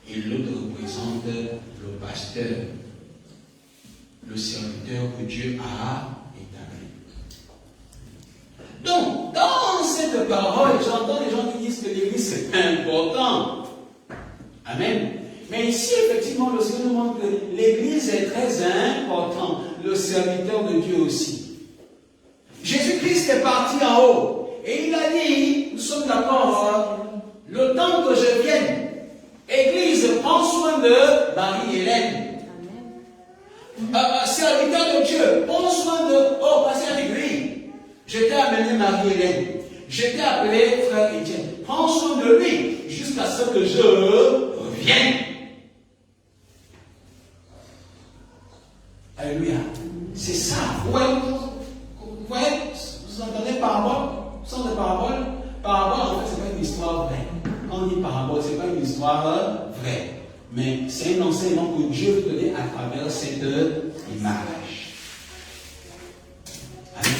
et l'autre représente le pasteur, le serviteur que Dieu a établi. Donc, dans cette parole, j'entends les gens qui disent que l'Église c'est important. Amen. Mais ici, effectivement, le Seigneur nous montre que l'Église est très importante, le serviteur de Dieu aussi. Jésus-Christ est parti en haut et il a dit, nous sommes d'accord, le temps que je vienne, Église, prends soin de Marie-Hélène. Serviteur de Dieu, prends soin de, pasteur Aigri. Je t'ai amené Marie-Hélène. Je t'ai appelé frère Étienne. Prends soin de lui jusqu'à ce que je revienne. Alléluia. C'est ça. Vous voyez, vous entendez parabole, sans de parabole. Parabole, en fait, ce n'est pas une histoire vraie. Quand on dit parabole, ce n'est pas une histoire vraie. Mais c'est un enseignement que Dieu veut donner à travers cette image. Amen.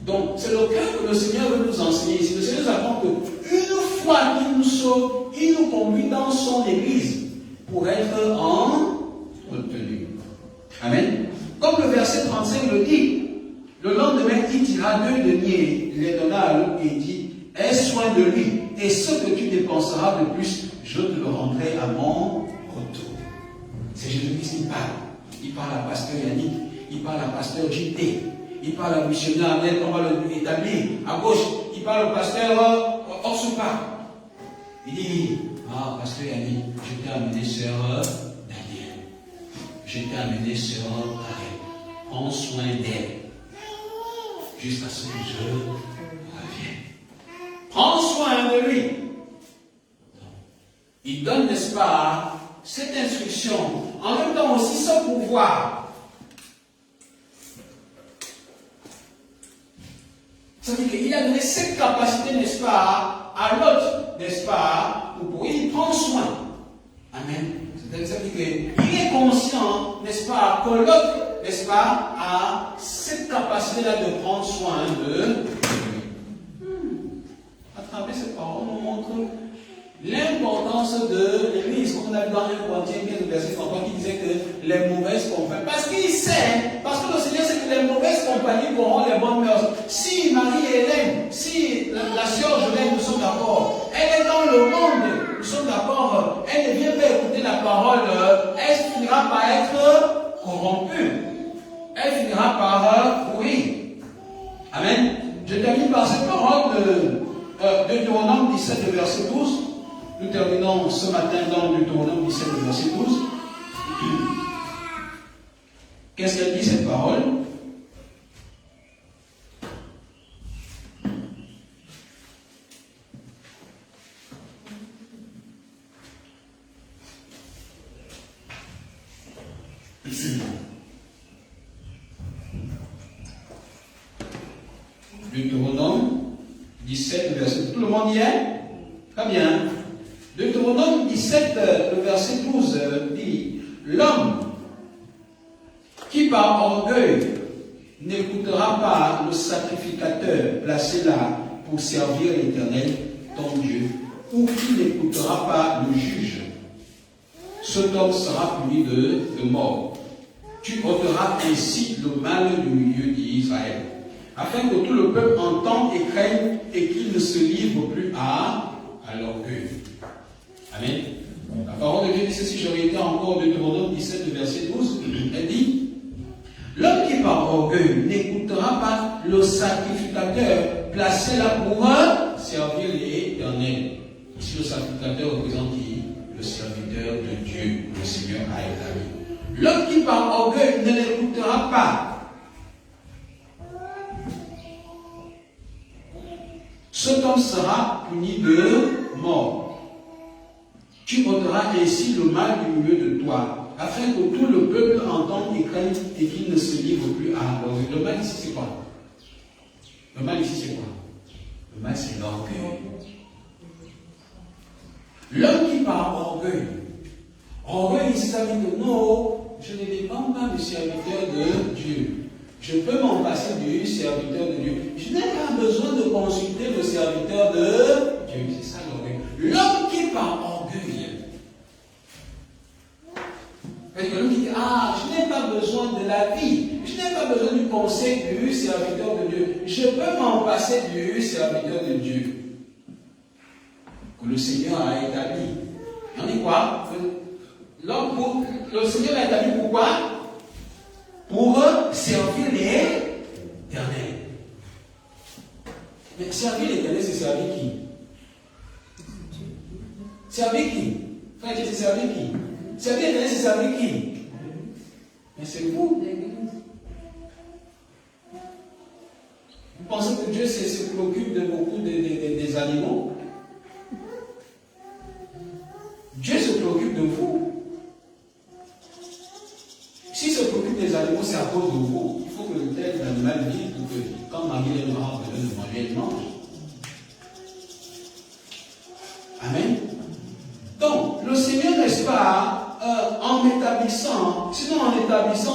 Donc, c'est le cas que le Seigneur veut nous enseigner ici. Le Seigneur nous apprend qu'une fois qu'il nous sauve, il nous conduit dans son Église pour être entretenu. Amen. Comme le verset 35 le dit, le lendemain, il tira 2 deniers, il les donna à l'autre et dit, aie soin de lui, et ce que tu dépenseras de plus, je te le rendrai à mon retour. C'est Jésus-Christ qui parle. Il parle à pasteur Yannick, il parle à pasteur JT, il parle à missionnaire Annette, on va l'établir. À gauche, il parle au pasteur Orsupa. Il dit, pasteur Yannick, je t'ai amené sœur Daniel. Je t'ai amené sœur Karel. Prends soin d'elle. Jusqu'à ce que je revienne. Prends soin de lui. Il donne, n'est-ce pas, cette instruction, en même temps aussi son pouvoir. Ça veut dire qu'il a donné cette capacité, n'est-ce pas, à l'autre, n'est-ce pas, pour il prend soin. Amen. Ça veut dire qu'il est conscient, n'est-ce pas, que l'autre, n'est-ce pas, a cette capacité-là de prendre soin de lui. À travers cette parole, on nous montre l'importance l'importance de l'Église, comme on a vu dans 1 Corinthiens 15, verset 33, qui disait que les mauvaises compagnies, parce qu'il sait, parce que le Seigneur sait que les mauvaises compagnies corrompent les bonnes mœurs. Si Marie-Hélène, si la sœur Jolène, nous sommes d'accord, elle est dans le monde, nous sommes d'accord, elle ne vient pas écouter la parole, elle finira par être corrompue. Elle finira par pourrir. Amen. Je termine par cette parole de Deutéronome 17, verset 12. Nous terminons ce matin dans Deutéronome 17, verset 12. Qu'est-ce qu'elle dit cette parole? Deutéronome 17, verset 12. Tout le monde y est? Très bien. Deutéronome 17, le verset 12 dit: l'homme qui par orgueil n'écoutera pas le sacrificateur placé là pour servir l'Éternel, ton Dieu, ou qui n'écoutera pas le juge, cet homme sera puni de mort. Tu ôteras ainsi le mal du milieu d'Israël, afin que tout le peuple entende et craigne et qu'il ne se livre plus à l'orgueil. Amen. La parole de Dieu dit ceci, je réitère encore Deutéronome 17, verset 12, elle dit: l'homme qui par orgueil n'écoutera pas le sacrificateur placé là pour servir l'Éternel. Ici le sacrificateur représente qui? Le serviteur de Dieu, le Seigneur a établi. L'homme qui par orgueil ne l'écoutera pas, cet homme sera puni de mort. Tu ôteras ainsi le mal du milieu de toi, afin que tout le peuple entende et craigne et qu'il ne se livre plus à l'orgueil. Le mal ici c'est quoi? Le mal ici c'est quoi? Le mal c'est l'orgueil. L'homme qui par orgueil ici ça veut dire que non, je ne dépends pas du serviteur de Dieu. Je peux m'en passer du serviteur de Dieu. Je n'ai pas besoin de consulter le serviteur de Dieu. C'est ça l'orgueil. L'homme qui par orgueil. L'homme qui dit: ah, je n'ai pas besoin de la vie. Je n'ai pas besoin du conseil du serviteur de Dieu. Je peux m'en passer du serviteur de Dieu. Que le Seigneur a établi. On dit quoi? Le Seigneur l'a établi pourquoi? Pour servir l'Éternel. Mais servir l'Éternel, c'est servir qui? Servir qui? Frère, c'est servir qui? Servir l'Éternel, c'est servir qui? Mais c'est vous. Vous pensez que Dieu se préoccupe de beaucoup des animaux? Dieu se préoccupe de vous. S'il se préoccupe des animaux, c'est à cause de vous. Il faut que le tel animal vive pour que quand Marie est noire, elle ne mange, elle mange. Amen. Donc, le Seigneur, n'est-ce pas, en établissant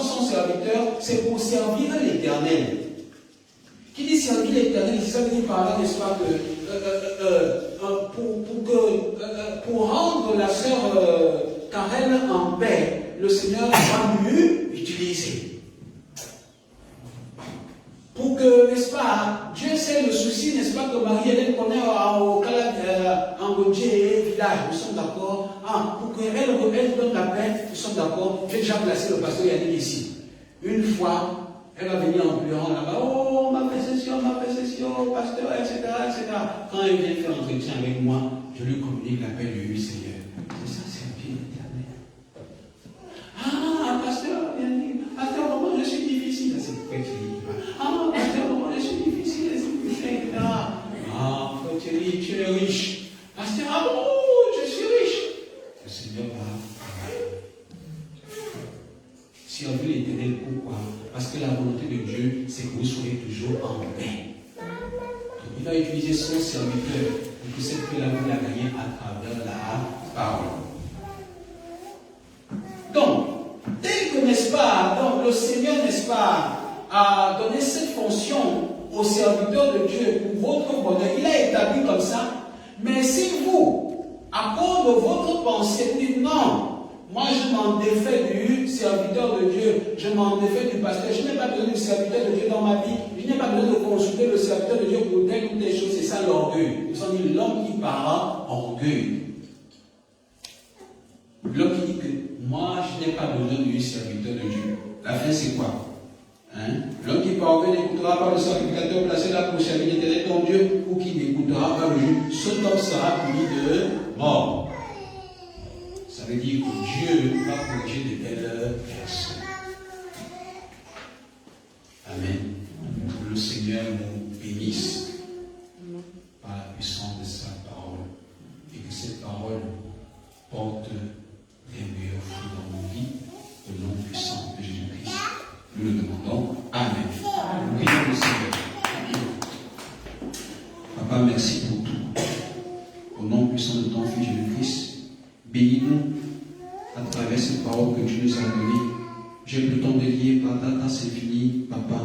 son serviteur, c'est pour servir l'Éternel. Qui dit servir l'Éternel, ça veut dire par là, n'est-ce pas, pour rendre la sœur Karel en paix, le Seigneur va lui utiliser. Pour que, n'est-ce pas, Dieu sait le souci, n'est-ce pas, que Marie-Hélène connaît en Gauthier village, nous sommes d'accord. Pour qu'elle donne la paix, nous sommes d'accord. J'ai déjà placé le pasteur Yannick ici. Une fois, elle va venir en pleurant là-bas. Oh, ma possession, pasteur, etc., etc. Quand elle vient faire entretien avec moi, je lui communique la paix du Seigneur. C'est ça, c'est un pied éternel. Ah, pasteur, vraiment, je suis difficile. C'est pourquoi tu dis. Ah, pasteur, vraiment, je suis difficile, etc. Ah, frère Thierry, tu es riche. Pasteur, ah bon, je suis riche. Le Seigneur va servir l'Éternel. Pourquoi? Parce que la volonté de Dieu, c'est que vous soyez toujours en paix. Donc, il va utiliser son serviteur pour que cette paix-là vous la gagnez à travers la parole. Donc, dès que, n'est-ce pas, donc le Seigneur, n'est-ce pas, a donné cette fonction au serviteur de Dieu pour votre bonheur, il a établi comme ça. Mais si vous, À cause de votre pensée, vous dites non. Moi, je m'en défais du serviteur de Dieu. Je m'en défais du pasteur. Je n'ai pas besoin du serviteur de Dieu dans ma vie. Je n'ai pas besoin de consulter le serviteur de Dieu pour telle ou telle chose. C'est ça l'orgueil. Ils ont dit l'homme qui parle orgueil. L'homme qui dit que moi, je n'ai pas besoin du serviteur de Dieu. La fin, c'est quoi? L'homme qui parle orgueil n'écoutera pas le sacrificateur placé là pour servir l'éternel ton Dieu, ou qui n'écoutera pas le juge. Cet homme sera puni de mort. Ça veut dire que Dieu va corriger de telles personnes. Amen. Que le Seigneur nous bénisse par la puissance de sa parole. Et que cette parole porte des meilleurs fruits dans nos vies. Au nom puissant de Jésus-Christ. Nous le demandons. Amen. Nous prions le Seigneur. Papa, merci pour tout. Au nom puissant de ton Fils Jésus-Christ. Bénis-nous à travers cette parole que tu nous as donnée. Je peux t'en délier par ta grâce infinie, Papa.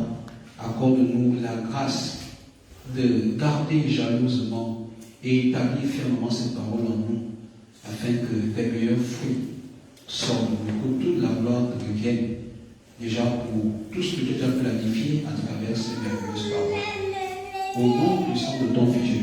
Accorde-nous la grâce de garder jalousement et établir fermement cette parole en nous, afin que tes meilleurs fruits sortent de nous, que toute la gloire te revienne, déjà pour tout ce que tu as planifié à travers ces merveilleuses paroles. Au nom puissant de ton Fils Jésus.